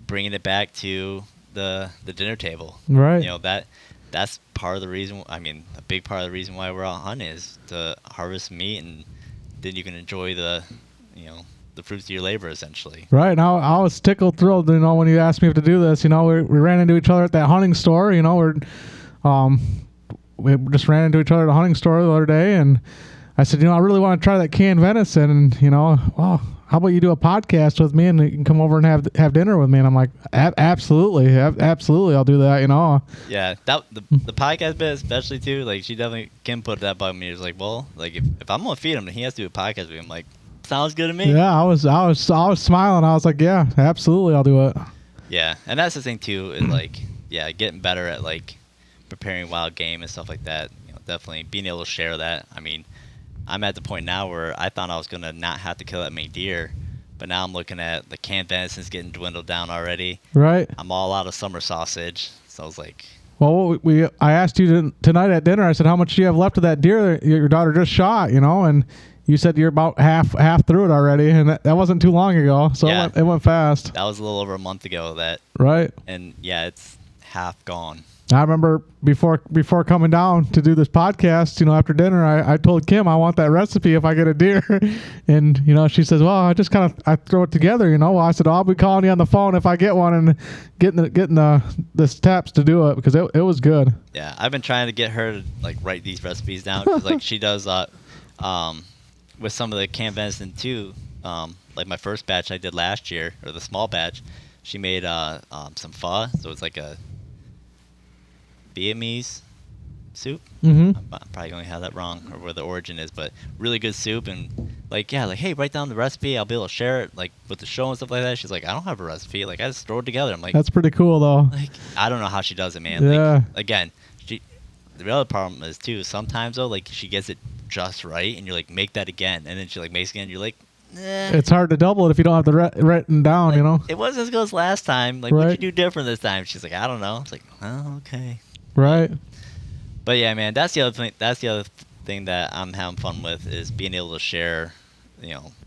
bringing it back to the dinner table. Right. That's part of the reason. I mean, a big part of the reason why we're out hunting is to harvest meat, and then you can enjoy the fruits of your labor, essentially. Right. Now I was thrilled, when you asked me to do this. We ran into each other at that hunting store. We just ran into each other at a hunting store the other day, and I said, I really want to try that canned venison, and well, how about you do a podcast with me, and you can come over and have dinner with me? And I'm like, absolutely, I'll do that. Yeah, the podcast bit especially too. Like she definitely can put that bug me. It's like, well, like if I'm gonna feed him, then he has to do a podcast with me. I'm like, sounds good to me. Yeah, I was smiling. I was like, yeah, absolutely, I'll do it. Yeah, and that's the thing too, is like, yeah, getting better at like preparing wild game and stuff like that. Definitely being able to share that. I mean, I'm at the point now where I thought I was gonna not have to kill that many deer, but now I'm looking at the canned venison's getting dwindled down already. Right. I'm all out of summer sausage, so I was like, well, I asked you tonight at dinner. I said, how much do you have left of that deer your daughter just shot? And you said you're about half through it already, and that wasn't too long ago, so yeah, it went fast. That was a little over a month ago. Right. And yeah, it's half gone. I remember before coming down to do this podcast, after dinner, I told Kim I want that recipe if I get a deer, and she says, well, I just I throw it together, Well, I said, I'll be calling you on the phone if I get one and getting the steps to do it, because it was good. Yeah, I've been trying to get her to like write these recipes down, because like she does with some of the canned venison too. Like my first batch I did last year, or the small batch, she made some pho, so it's like a Vietnamese soup. Mm-hmm. I'm probably going to have that wrong, or where the origin is, but really good soup. And hey, write down the recipe. I'll be able to share it like with the show and stuff like that. She's like, I don't have a recipe. Like, I just throw it together. I'm like, that's pretty cool though. Like, I don't know how she does it, man. Yeah. Like, again, the other problem is too, sometimes though, like she gets it just right, and you're like, make that again, and then she like makes it again, and you're like, it's hard to double it if you don't have the written down, like, it wasn't as good as last time. Like, right. What'd you do different this time? She's like, I don't know. It's like, oh, okay. Right. But yeah, man, that's the other thing. That's the other thing that I'm having fun with, is being able to share,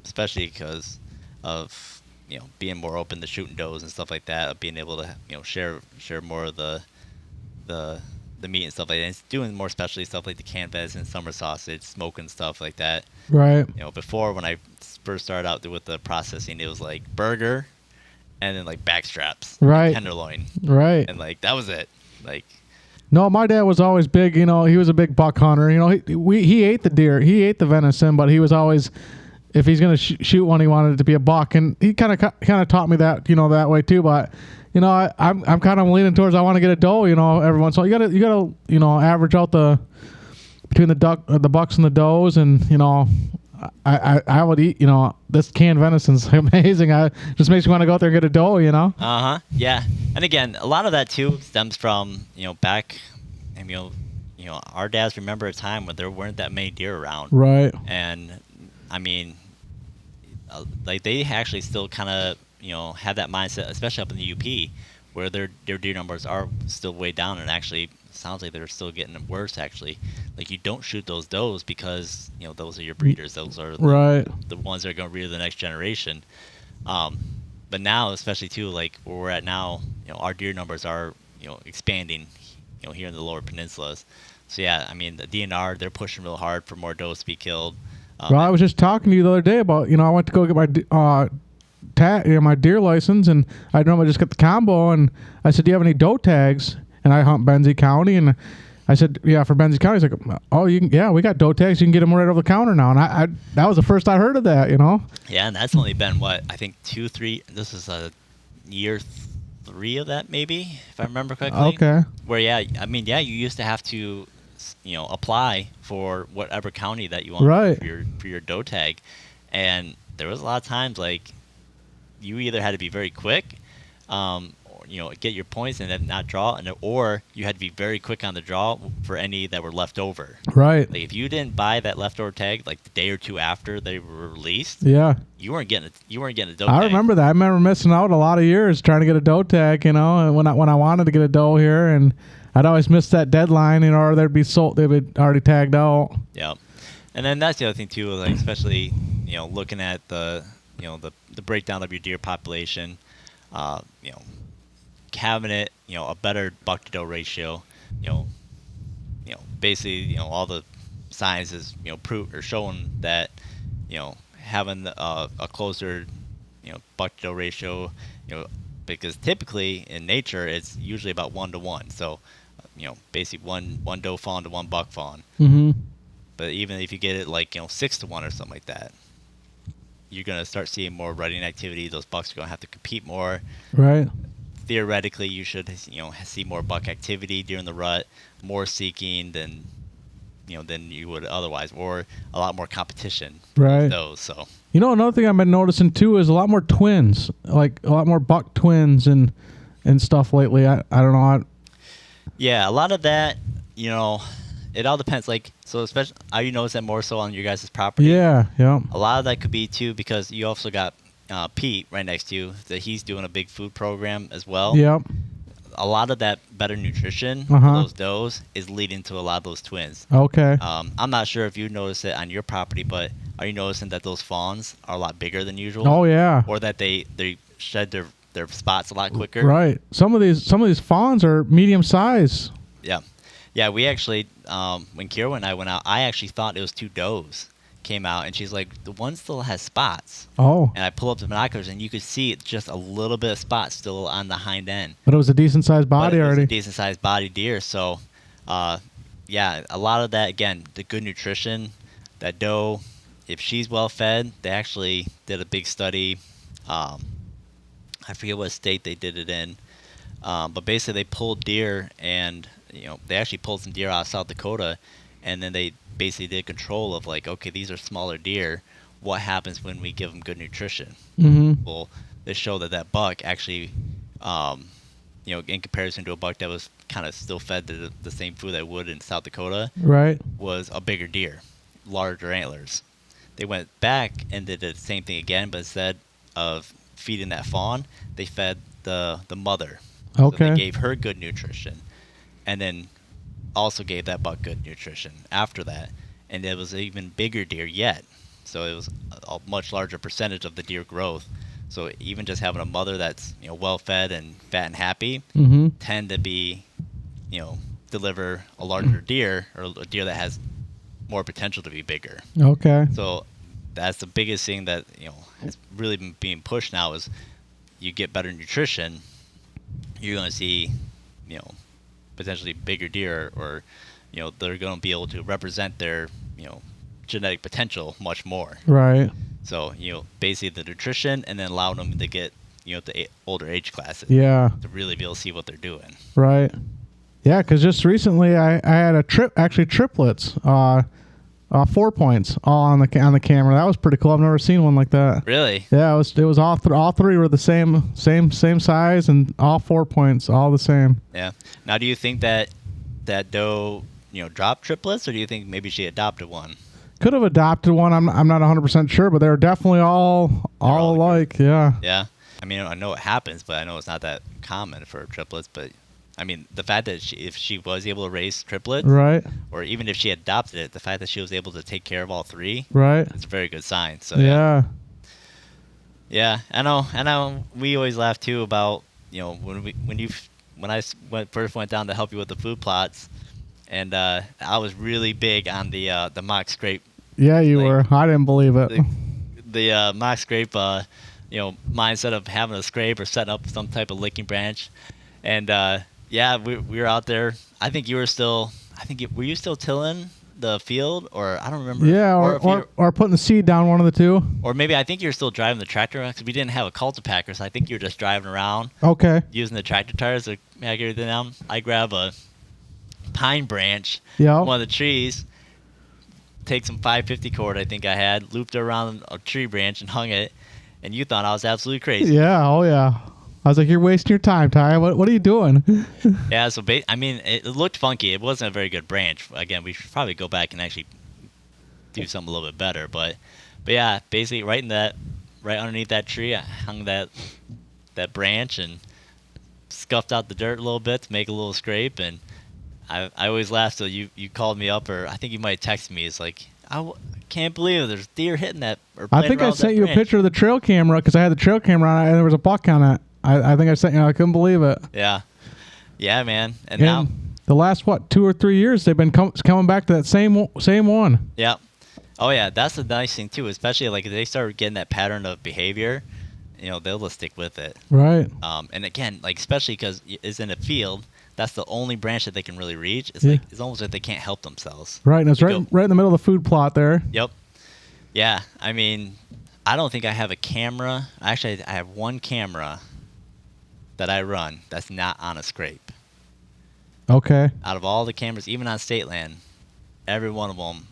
especially because of being more open to shooting does and stuff like that. Of being able to share more of the meat and stuff like that. And it's doing more specialty stuff like the canned venison, summer sausage, smoking stuff like that. Right. Before, when I first started out with the processing, it was like burger, and then like back straps, Right. tenderloin, Right. and like that was it. Like, No, my dad was always big. You know, he was a big buck hunter. You know, he ate the deer, he ate the venison, but he was always, if he's gonna shoot one, he wanted it to be a buck, and he kind of taught me that, you know, that way too. But you know, I'm kind of leaning towards I want to get a doe. You know, every once in a while you gotta you know, average out between the bucks and the does, and you know. I would eat, you know, this canned venison's amazing. Just makes you want to go out there and get a doe, you know. Yeah. And again, a lot of that too stems from, you know, back, and you know, our dads remember a time when there weren't that many deer around. Right. And I mean, like they actually still kind of, you know, have that mindset, especially up in the UP, where their deer numbers are still way down, and actually sounds like they're still getting worse. Actually, like you don't shoot those does because, you know, those are your breeders. Those are the ones that are going to breed the next generation. But now, especially too, like where we're at now, you know, our deer numbers are, you know, expanding, you know, here in the lower peninsulas. So yeah, I mean the DNR, they're pushing real hard for more does to be killed. Well, I was just talking to you the other day about, you know, I went to go get my my deer license, and I normally just get the combo, and I said, do you have any doe tags? And I hunt Benzie County, and I said, yeah, for Benzie County. He's like, oh, we got doe tags. You can get them right over the counter now. And I that was the first I heard of that, you know? Yeah, and that's only been, what, I think 2-3, this is a year 3 of that, maybe, if I remember correctly. Okay. Where, yeah, I mean, yeah, you used to have to, you know, apply for whatever county that you want Right. for your doe tag. And there was a lot of times, like, you either had to be very quick, or, you know, get your points and then not draw, or you had to be very quick on the draw for any that were left over. Right. Like if you didn't buy that leftover tag like the day or two after they were released, yeah, you weren't getting a doe tag. I remember that. I remember missing out a lot of years trying to get a doe tag, you know, and when I wanted to get a doe here, and I'd always miss that deadline, you know, or they'd be already tagged out. Yeah. And then that's the other thing too, like especially, you know, looking at the, you know, the breakdown of your deer population, you know, having it, you know, a better buck to doe ratio, you know, basically, you know, all the science is, you know, proved or shown that, you know, having a closer, you know, buck to doe ratio, you know, because typically in nature it's usually about 1 to 1. So, you know, basically one doe fawn to one buck fawn. Mm-hmm. But even if you get it like, you know, 6 to 1 or something like that, you're gonna start seeing more rutting activity. Those bucks are gonna have to compete more. Right. Theoretically, you should, you know, see more buck activity during the rut, more seeking than, you know, than you would otherwise, or a lot more competition. Right. Those. So. You know, another thing I've been noticing too is a lot more twins, like a lot more buck twins and stuff lately. I don't know. Yeah, a lot of that, you know, it all depends. Like, so especially, are you noticing that more so on your guys' property? Yeah. A lot of that could be too because you also got Pete right next to you, that he's doing a big food program as well. Yep. A lot of that better nutrition for those does is leading to a lot of those twins. Okay. I'm not sure if you notice it on your property, but are you noticing that those fawns are a lot bigger than usual? Oh yeah. Or that they shed their spots a lot quicker? Right. Some of these fawns are medium size. Yeah. Yeah, we actually, when Kira and I went out, I actually thought it was 2 does came out, and she's like, the one still has spots. Oh. And I pull up the binoculars, and you could see just a little bit of spots still on the hind end. But it was a decent sized body But it was already. a decent sized body deer. So, yeah, a lot of that, again, the good nutrition, that doe, if she's well fed, they actually did a big study. I forget what state they did it in. But basically they pulled deer, and, you know, they actually pulled some deer out of South Dakota, and then they basically did control of like, okay, these are smaller deer. What happens when we give them good nutrition? Mm-hmm. Well, they show that buck actually, you know, in comparison to a buck that was kind of still fed to the same food that would in South Dakota, Right. was a bigger deer, larger antlers. They went back and did the same thing again, but instead of feeding that fawn, they fed the mother. Okay. So they gave her good nutrition, and then also gave that buck good nutrition after that, and it was an even bigger deer yet. So it was a much larger percentage of the deer growth. So even just having a mother that's, you know, well fed and fat and happy, Mm-hmm. tend to be, you know, deliver a larger deer, or a deer that has more potential to be bigger. Okay. So that's the biggest thing that has really been being pushed now is you get better nutrition, you're going to see potentially bigger deer, or they're going to be able to represent their genetic potential much more. Right. So basically the nutrition, and then allowing them to get the older age classes. Yeah. To really be able to see what they're doing. Right. Yeah, because just recently I had triplets, 4 points all on the camera. That was pretty cool. I've never seen one like that. Really? Yeah, it was all three were the same size, and all 4 points, all the same. Yeah. Now, do you think that doe dropped triplets, or do you think maybe she adopted one? Could have adopted one. I'm not 100% sure, but they were definitely all alike. Yeah. Yeah. I mean, I know it happens, but I know it's not that common for triplets. But I mean, the fact that if she was able to raise triplets, right, or even if she adopted it, the fact that she was able to take care of all three, right, it's a very good sign. So yeah. Yeah, I know. We always laugh too about when I first went down to help you with the food plots, and I was really big on the mock scrape. Yeah, you were. I didn't believe it. The mock scrape, mindset of having a scrape or setting up some type of licking branch, and yeah, we were out there. I think you were still. Were you still tilling the field, or I don't remember. Yeah, or putting the seed down, one of the two. Or maybe I think you're still driving the tractor, because we didn't have a cultipacker, so I think you were just driving around. Okay. Using the tractor tires to make everything down. I grab a pine branch, yeah, one of the trees, take some 550 cord I think I had, looped it around a tree branch and hung it, and you thought I was absolutely crazy. Yeah, oh yeah. I was like, you're wasting your time, Ty. What are you doing? Yeah, so I mean, it looked funky. It wasn't a very good branch. Again, we should probably go back and actually do something a little bit better. But yeah, basically right underneath that tree, I hung that branch and scuffed out the dirt a little bit to make a little scrape. And I always laugh. So you called me up, or I think you might text me. It's like, I can't believe there's deer hitting that. Or I think I sent you a picture of the trail camera, because I had the trail camera on it, and there was a buck on it. I think I sent you. I couldn't believe it. Yeah, man. And now the last 2 or 3 years, they've been coming back to that same one. Yeah. Oh yeah, that's the nice thing too. Especially like if they start getting that pattern of behavior, they'll just stick with it. Right. And again, like especially because it's in a field, that's the only branch that they can really reach. It's like it's almost like they can't help themselves. Right, and it's right in the middle of the food plot there. Yep. Yeah. I mean, I don't think I have a camera. Actually, I have one camera that I run that's not on a scrape. Okay. Out of all the cameras, even on state land, every one of them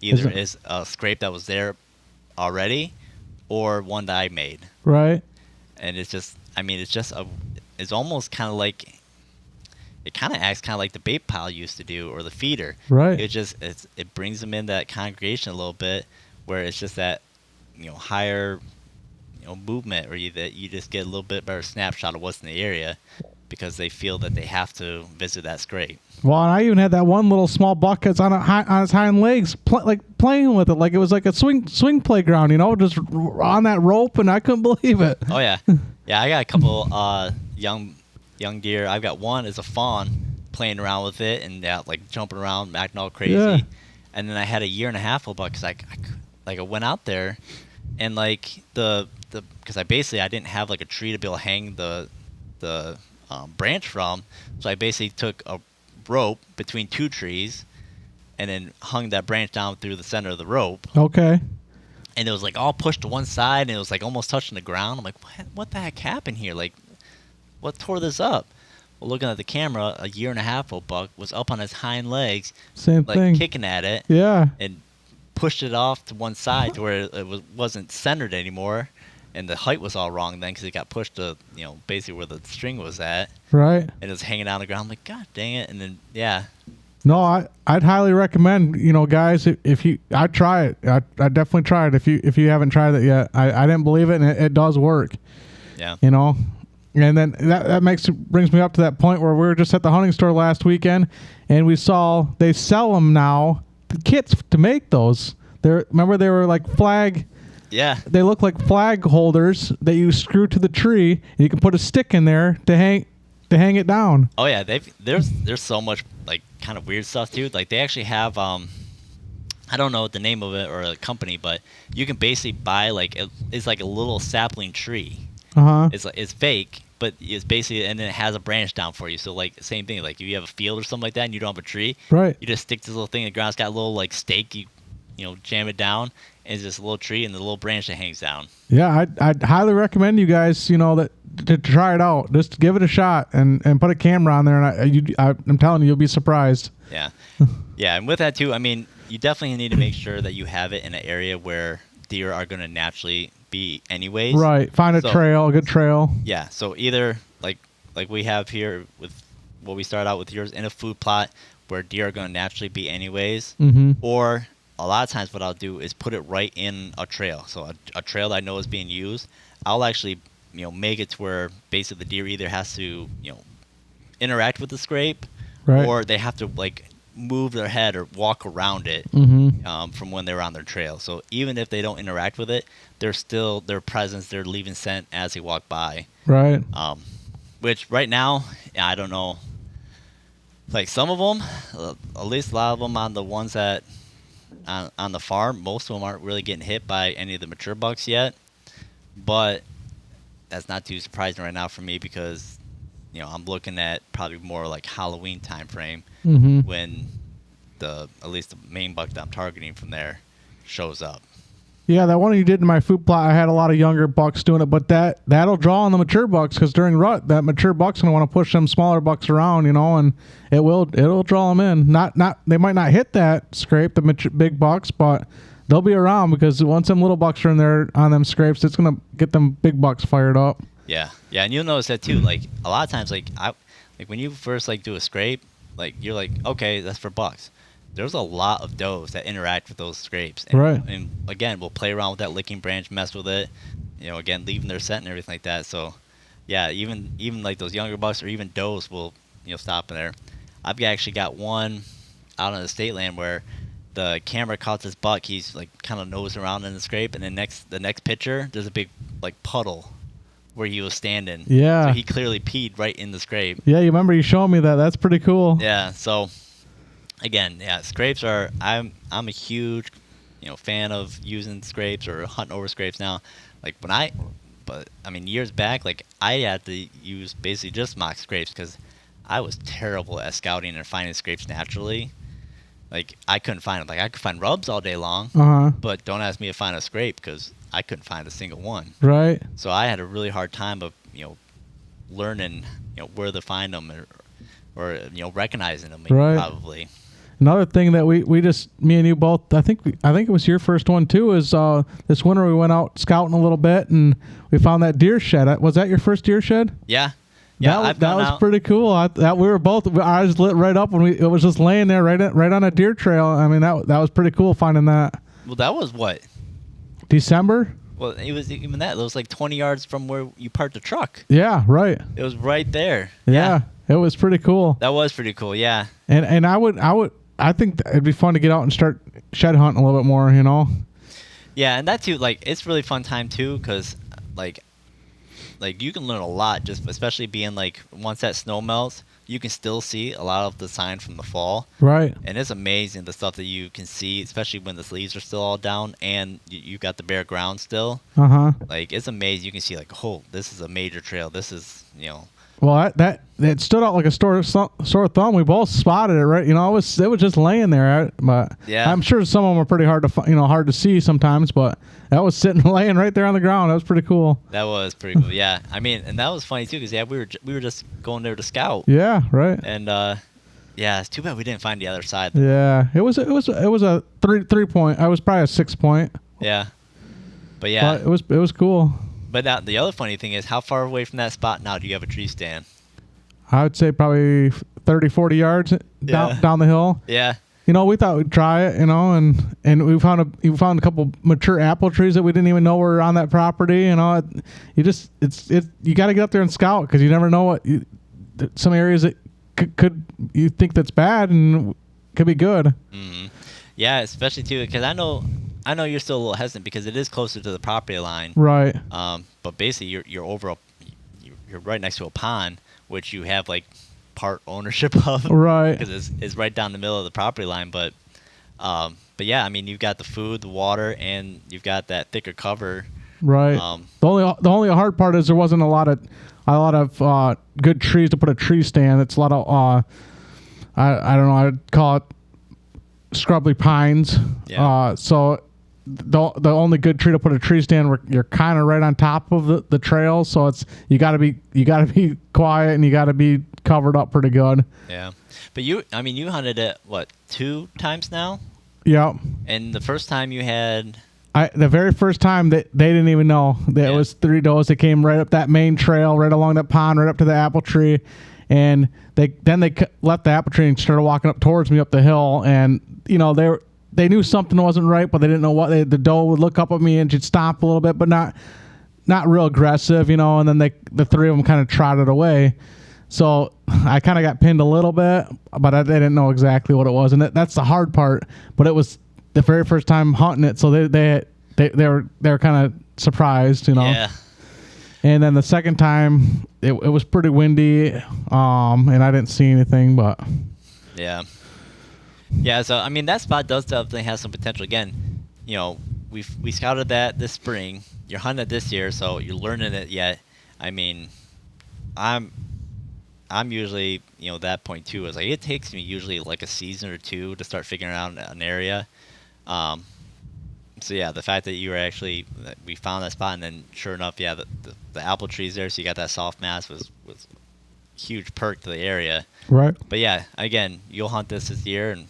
either is a scrape that was there already, or one that I made. Right. And it's just, I mean, it's almost kind of like, it kind of acts kind of like the bait pile used to do, or the feeder. Right. It brings them in that congregation a little bit, where it's just that, higher movement, or that you just get a little bit better snapshot of what's in the area, because they feel that they have to visit that scrape. Well, and I even had that one little small buck that's on his hind legs, playing with it like it was like a swing playground, just on that rope, and I couldn't believe it. Oh yeah, yeah. I got a couple young deer. I've got one is a fawn playing around with it and like jumping around, acting all crazy. Yeah. And then I had a 1.5-year-old buck, because I went out there, and like because I didn't have like a tree to be able to hang the branch from, so I basically took a rope between 2 trees and then hung that branch down through the center of the rope. Okay. And it was like all pushed to one side, and it was like almost touching the ground. I'm like, what the heck happened here? Like, what tore this up? Well, looking at the camera, a 1.5-year-old buck was up on his hind legs, same thing, kicking at it. Yeah. And pushed it off to one side to where it wasn't centered anymore, and the height was all wrong then, because it got pushed to basically where the string was at. Right. And it was hanging on the ground. I'm like, God dang it! And then yeah. No, I'd highly recommend, guys, I'd try it. I definitely try it if you haven't tried it yet. I didn't believe it, and it does work. Yeah. And then that brings me up to that point where we were just at the hunting store last weekend, and we saw they sell them now, the kits to make those. Remember they were like flag. Yeah. They look like flag holders that you screw to the tree, and you can put a stick in there to hang it down. Oh yeah, there's so much like kind of weird stuff too. Like they actually have I don't know what the name of it or the company, but you can basically buy it's like a little sapling tree. Uh-huh. It's fake, but it's basically, and then it has a branch down for you. So like same thing, like if you have a field or something like that and you don't have a tree, Right. you just stick this little thing in the ground. It's got a little like stake. You jam it down, and it's just a little tree and the little branch that hangs down. Yeah, I'd highly recommend you guys, that to try it out. Just give it a shot and put a camera on there, and I'm telling you, you'll be surprised. Yeah, yeah, and with that too, I mean, you definitely need to make sure that you have it in an area where deer are going to naturally be anyways. Right. Find a good trail. Yeah. So either like we have here with what we started out with yours, in a food plot where deer are going to naturally be anyways, Mm-hmm. or a lot of times what I'll do is put it right in a trail. So a trail that I know is being used, I'll actually make it to where basically the deer either has to interact with the scrape, Right. or they have to like move their head or walk around it Mm-hmm. from when they're on their trail. So even if they don't interact with it, they're still their presence. They're leaving scent as they walk by. Right. Which right now, I don't know. Like some of them, at least a lot of them on the ones that on the farm, most of them aren't really getting hit by any of the mature bucks yet. But that's not too surprising right now for me because I'm looking at probably more like Halloween time frame Mm-hmm. when at least the main buck that I'm targeting from there shows up. Yeah, that one you did in my food plot, I had a lot of younger bucks doing it, but that'll draw on the mature bucks because during rut, that mature buck's gonna want to push them smaller bucks around, and it'll draw them in. Not they might not hit that scrape, the big bucks, but they'll be around because once them little bucks are in there on them scrapes, it's gonna get them big bucks fired up. Yeah, and you'll notice that too. Like a lot of times, like when you first like do a scrape, like you're like, okay, that's for bucks. There's a lot of does that interact with those scrapes, and, Right. and again, we'll play around with that licking branch, mess with it, again, leaving their scent and everything like that. So, yeah, even like those younger bucks or even does will stop in there. I've actually got one out on the state land where the camera caught this buck. He's like kind of nosing around in the scrape, and then the next picture, there's a big like puddle where he was standing. Yeah. So he clearly peed right in the scrape. Yeah, you remember you showing me that? That's pretty cool. Yeah. So again, yeah, scrapes are. I'm a huge, fan of using scrapes or hunting over scrapes now. Like but I mean years back, like I had to use basically just mock scrapes because I was terrible at scouting and finding scrapes naturally. Like I couldn't find them. Like I could find rubs all day long, Uh-huh. but don't ask me to find a scrape because I couldn't find a single one. Right. So I had a really hard time of learning where to find them or recognizing them Right. probably. Another thing that we just, me and you both, I think it was your first one too, is this winter we went out scouting a little bit and we found that deer shed. Was that your first deer shed? Yeah. Yeah, that was pretty cool. We were both, our eyes lit right up when it was just laying there right on a deer trail. I mean, that was pretty cool finding that. Well, that was what? December? Well, it was even that. It was like 20 yards from where you parked the truck. Yeah, right. It was right there. Yeah, it was pretty cool. That was pretty cool, yeah. And I think it'd be fun to get out and start shed hunting a little bit more, Yeah, and that too, like, it's really fun time too, because, like you can learn a lot, just especially being, like, once that snow melts, you can still see a lot of the sign from the fall. Right. And it's amazing the stuff that you can see, especially when the leaves are still all down and you got the bare ground still. Uh-huh. Like, it's amazing. You can see, like, oh, this is a major trail. This is, Well, that stood out like a sore thumb. We both spotted it, right? It was just laying there. But Yeah. I'm sure some of them are pretty hard to hard to see sometimes. But that was sitting laying right there on the ground. That was pretty cool. That was pretty cool. Yeah, I mean, and that was funny too, because we were just going there to scout. Yeah. Right. And yeah, it's too bad we didn't find the other side. Though. Yeah. It was a 3-point. I was probably a 6-point. Yeah. But yeah. But it was cool. But now the other funny thing is, how far away from that spot now do you have a tree stand? I would say probably 30, 40 yards down the hill. Yeah. We thought we'd try it, and we found a couple mature apple trees that we didn't even know were on that property. You got to get up there and scout because you never know what some areas that could you think that's bad and could be good. Mm-hmm. Yeah, especially too because I know you're still a little hesitant because it is closer to the property line. Right. But basically you're right next to a pond, which you have like part ownership of. Right. Because it's right down the middle of the property line. But But yeah, I mean, you've got the food, the water, and you've got that thicker cover. Right. The only hard part is there wasn't a lot of good trees to put a tree stand. It's a lot of I don't know. I'd call it scrubby pines. Yeah. So the only good tree to put a tree stand, you're kind of right on top of the trail. So it's you got to be quiet and you got to be covered up pretty good. Yeah. But you hunted it what 2 times now? Yep. And the first time you had. The very first time they didn't even know that it was 3 does that came right up that main trail, right along that pond, right up to the apple tree, and they left the apple tree and started walking up towards me up the hill, and they knew something wasn't right, but they didn't know what. The doe would look up at me and she'd stomp a little bit, but not real aggressive, and then the 3 of them kind of trotted away. So I kind of got pinned a little bit, but they didn't know exactly what it was, and that's the hard part. But it was the very first time hunting it, so they were kind of surprised, Yeah. And then the second time it was pretty windy, and I didn't see anything, but Yeah. Yeah. So I mean, that spot does definitely have some potential. Again, we scouted that this spring. You're hunting it this year, so you're learning it yet. I mean, I'm usually that point too. Is like it takes me usually like a season or 2 to start figuring out an area. So yeah, the fact that we found that spot, and then sure enough, yeah, the apple trees there, so you got that soft mass was huge perk to the area. right. But yeah, again, you'll hunt this year, and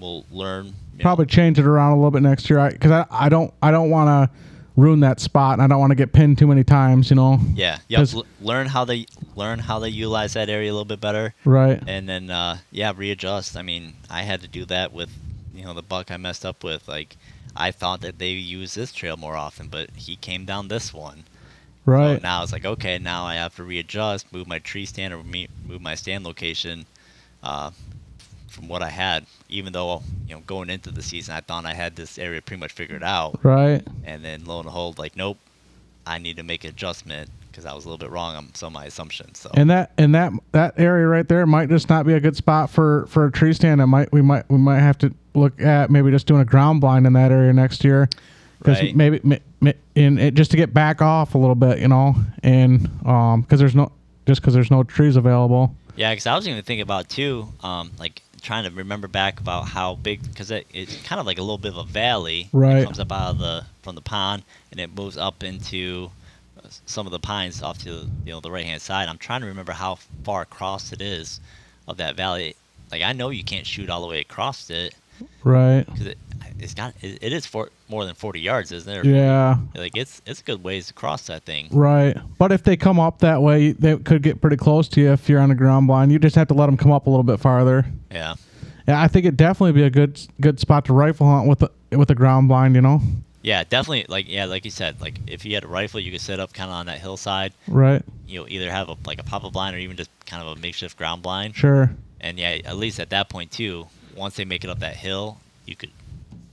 we'll learn. Probably change it around a little bit next year, because I don't want to ruin that spot, and I don't want to get pinned too many times, Yeah, learn how they utilize that area a little bit better. Right. And then readjust. I mean, I had to do that with the buck I messed up with. Like, I thought that they use this trail more often, but he came down this one. Right. So now it's like, okay, now I have to readjust, move my tree stand, or move my stand location from what I had. Even though going into the season, I thought I had this area pretty much figured out. Right. And then lo and behold, like, nope, I need to make an adjustment because I was a little bit wrong on some of my assumptions. So. And that area right there might just not be a good spot for a tree stand. We might have to look at maybe just doing a ground blind in that area next year, because Right. maybe just to get back off a little bit, and because there's no trees available. Yeah, because I was even thinking about too, like trying to remember back about how big, because it's kind of like a little bit of a valley. Right. It comes up out of from the pond, and it moves up into some of the pines off to the right hand side. I'm trying to remember how far across it is of that valley. Like, I know you can't shoot all the way across it, Right. because it is more than 40 yards, isn't it? Yeah. Like, it's a good ways to cross that thing. Right. But if they come up that way, they could get pretty close to you if you're on a ground blind. You just have to let them come up a little bit farther. Yeah. Yeah, I think it'd definitely be a good spot to rifle hunt with a ground blind. Yeah, definitely. Like you said, like if you had a rifle, you could set up kind of on that hillside. Right. Either have a pop-up blind or even just kind of a makeshift ground blind. Sure. And yeah, at least at that point too, once they make it up that hill, you could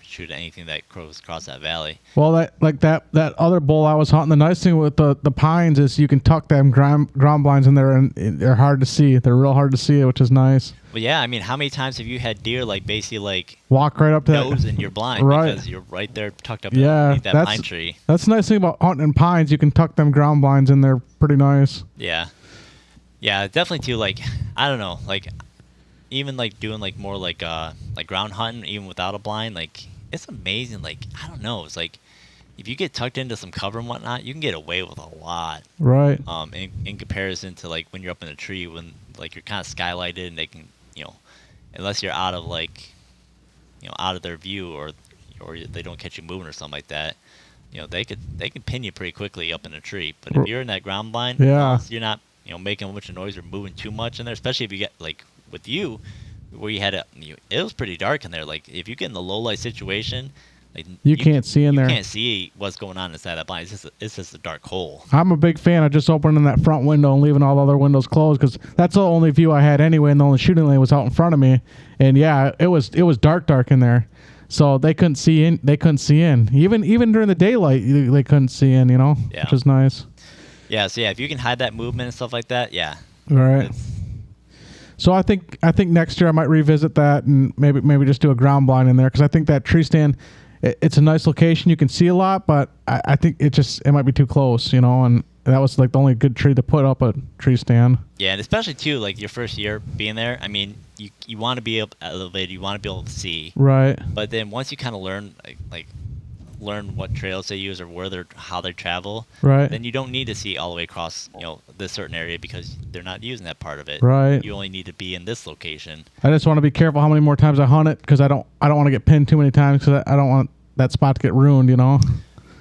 shoot at anything that goes across that valley. Well, that other bull I was hunting. The nice thing with the pines is you can tuck them ground blinds in there, and they're hard to see. They're real hard to see, which is nice. But yeah, I mean, how many times have you had deer like basically like Walk right up to nose that. in your blind, Right. because you're right there tucked up Yeah, underneath that pine tree. That's the nice thing about hunting in pines. You can tuck them ground blinds in there pretty nice. Yeah. Yeah, definitely too. Like, I don't know, like even like doing like more like ground hunting even without a blind, like it's amazing. Like, I don't know, it's like if you get tucked into some cover and whatnot, you can get away with a lot. Right. In comparison to like when you're up in a tree, when like you're kind of skylighted, and they can, unless you're out of like, out of their view, or they don't catch you moving or something like that, they can pin you pretty quickly up in a tree. But if you're in that ground blind, Yeah. you're not making a bunch of noise or moving too much in there, especially if you get like with you, where you had it was pretty dark in there. Like if you get in the low light situation, like You can't see in there. You can't see what's going on inside that blind. It's just a dark hole. I'm a big fan of just opening that front window and leaving all the other windows closed, because that's the only view I had anyway, and the only shooting lane was out in front of me. And yeah, it was dark in there, so they couldn't see in. Even during the daylight, they couldn't see in. Yeah. Which is nice. Yeah. So yeah, if you can hide that movement and stuff like that, yeah. All right. So I think next year I might revisit that and maybe just do a ground blind in there, because I think that tree stand, it's a nice location. You can see a lot, but I think it might be too close, and that was like the only good tree to put up a tree stand. Yeah, and especially too, like your first year being there. I mean, you want to be elevated, you want to be able to see. Right. But then once you kind of learn learn what trails they use or how they travel, Right. then you don't need to see all the way across this certain area because they're not using that part of it. Right. You only need to be in this location. I just want to be careful how many more times I hunt it, because I don't want to get pinned too many times, because I don't want that spot to get ruined.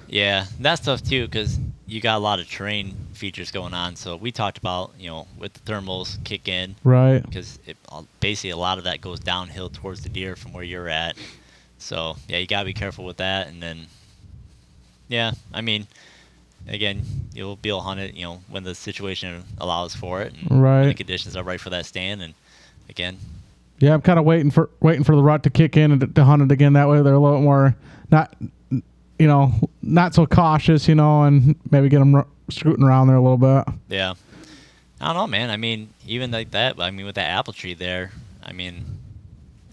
Yeah, that's tough too because you got a lot of terrain features going on. So we talked about with the thermals kick in, Right. because basically a lot of that goes downhill towards the deer from where you're at. So yeah, you gotta be careful with that. And then yeah, I mean, again, you'll be able to hunt it when the situation allows for it and Right. when the conditions are right for that stand. And again, Yeah, I'm kind of waiting for the rut to kick in and to hunt it again. That way they're a little more not so cautious, and maybe get them scooting around there a little bit. yeah, I don't know, man. I mean, even like that, I mean, with that apple tree there, I mean,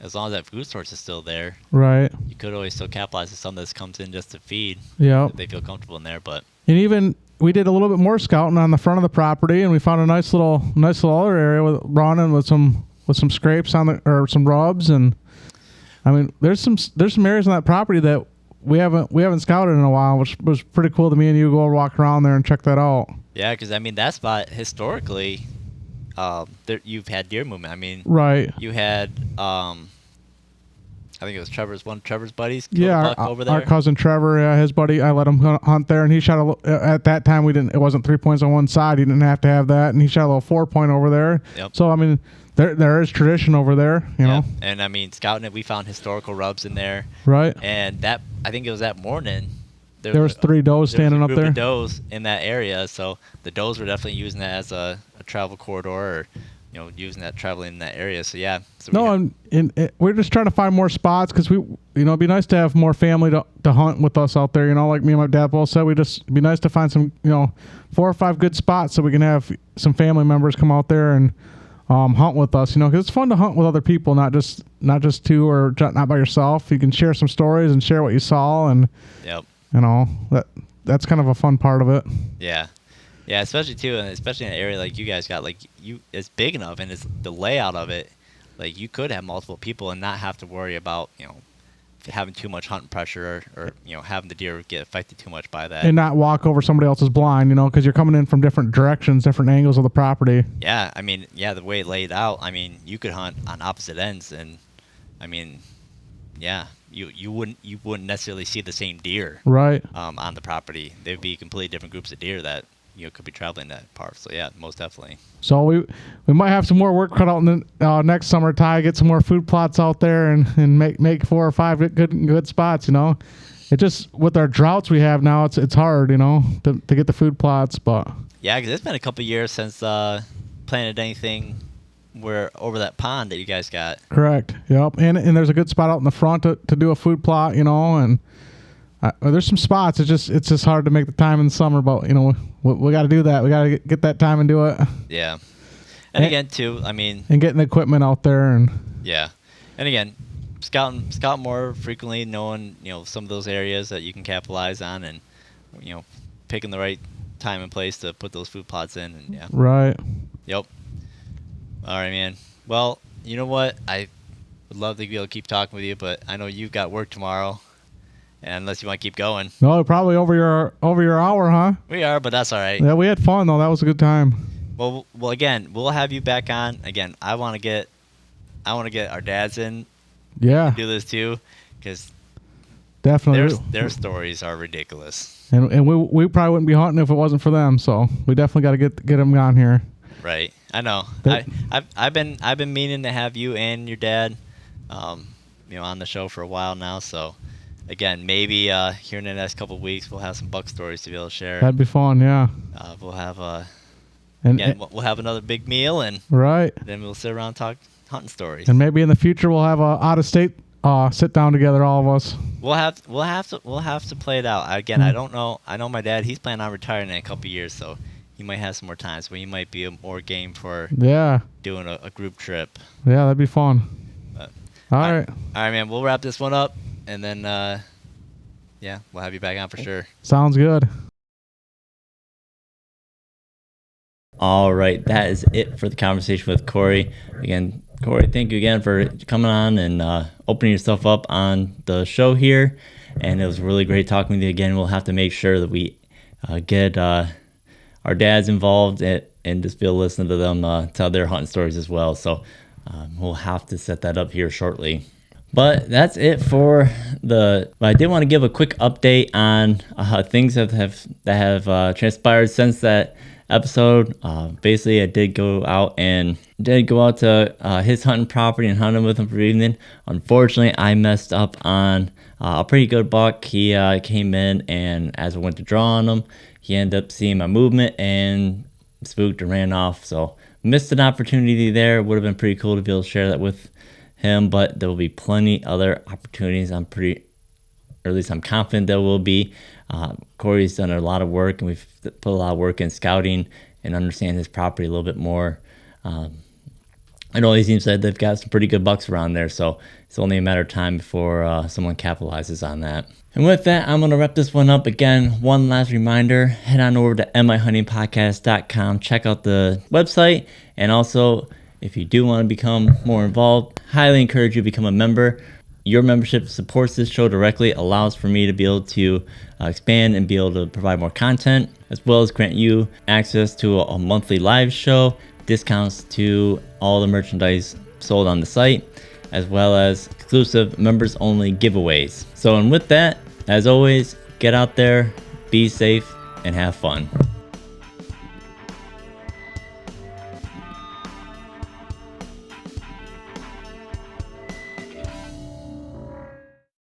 as long as that food source is still there, Right. you could always still capitalize on some that comes in just to feed. Yeah. If they feel comfortable in there, but And even we did a little bit more scouting on the front of the property, and we found a nice little other area with running with some scrapes or some rubs, and I mean there's some areas on that property that we haven't scouted in a while, which was pretty cool to me and you go walk around there and check that out. yeah, because I mean that spot historically, you've had deer movement. I mean, Right. you had I think it was one of Trevor's buddies. killed a Yeah, buck over there. our cousin Trevor, his buddy, I let him hunt there, and he shot at that time it wasn't 3 points on one side. He didn't have to have that, and he shot a little 4-point over there. Yep. So I mean, there is tradition over there, you know. And I mean, scouting it, we found historical rubs in there, Right. and I think it was that morning. There was 3 does standing up There was a there. group of does in that area, so the does were definitely using that as a travel corridor, or using that traveling in that area. So yeah. So we're just trying to find more spots, because it'd be nice to have more family to hunt with us out there. Like me and my dad both said, it'd be nice to find some 4 or 5 good spots so we can have some family members come out there and hunt with us. Because it's fun to hunt with other people, not just 2 or not by yourself. You can share some stories and share what you saw, and Yep. That's kind of a fun part of it. Yeah. Yeah, especially too, and especially in an area like you guys got, it's big enough, and it's the layout of it. Like you could have multiple people and not have to worry about having too much hunting pressure, or having the deer get affected too much by that. And not walk over somebody else's blind, because you're coming in from different directions, different angles of the property. Yeah, I mean, the way it laid out, I mean, you could hunt on opposite ends, and I mean, yeah, you wouldn't necessarily see the same deer Right. on the property. There'd be completely different groups of deer that could be traveling that part. So yeah, most definitely. So we might have some more work cut out in the next summer, Ty. Get some more food plots out there and make 4 or 5 good spots. It just, with our droughts we have now, it's hard to get the food plots. But Yeah, because it's been a couple years since planted anything over that pond that you guys got. correct. Yep. And there's a good spot out in the front to do a food plot. And there's some spots. It's just hard to make the time in the summer. But we got to do that. We got to get that time and do it. Yeah. And again, too, I mean, and getting the equipment out there and yeah, and again, scout more frequently, knowing some of those areas that you can capitalize on, and picking the right time and place to put those food plots in, and yeah. Right. Yep. All right, man. Well, you know what? I would love to be able to keep talking with you, but I know you've got work tomorrow, and unless you want to keep going. No, probably over your hour, huh? We are, but that's all right. Yeah, we had fun though. That was a good time. Well, again, we'll have you back on. Again, I want to get our dads in. Yeah, Do this too, because definitely. their stories are ridiculous. And we probably wouldn't be hunting if it wasn't for them. So we definitely got to get them on here. Right. I know. But- I've been meaning to have you and your dad, on the show for a while now. So, again, maybe here in the next couple of weeks we'll have some buck stories to be able to share. That'd be fun. Yeah. We'll have And we'll have another big meal, and right. then we'll sit around and talk hunting stories. And maybe in the future we'll have a out of state sit down together, all of us. We'll have to play it out. Again, I don't know. I know my dad. He's planning on retiring in a couple of years, so he might have some more times, but he might be more game for Yeah. doing a group trip. Yeah, that'd be fun. But, All right. all right, man. We'll wrap this one up, and then yeah, we'll have you back on for sure. Sounds good. All right, that is it for the conversation with Corey. Again, Corey, thank you again for coming on and opening yourself up on the show here. And it was really great talking with you again. We'll have to make sure that we get our dads involved and just be able to listen to them tell their hunting stories as well. So we'll have to set that up here shortly. But that's it for I did want to give a quick update on things that have transpired since that episode. Basically, I did go out to his hunting property and hunted with him for the evening. Unfortunately, I messed up on a pretty good buck. He came in, and as I went to draw on him, he ended up seeing my movement and spooked and ran off. So missed an opportunity there. Would have been pretty cool to be able to share that with him, but there will be plenty other opportunities. Or at least I'm confident there will be. Corey's done a lot of work, and we've put a lot of work in scouting and understand his property a little bit more. I know he seems that they've got some pretty good bucks around there, so it's only a matter of time before someone capitalizes on that. And with that, I'm going to wrap this one up. Again, one last reminder, head on over to mihuntingpodcast.com, check out the website, and also, if you do want to become more involved, highly encourage you to become a member. Your membership supports this show directly, allows for me to be able to expand and be able to provide more content, as well as grant you access to a monthly live show, discounts to all the merchandise sold on the site, as well as exclusive members only giveaways. So, and with that, as always, get out there, be safe, and have fun.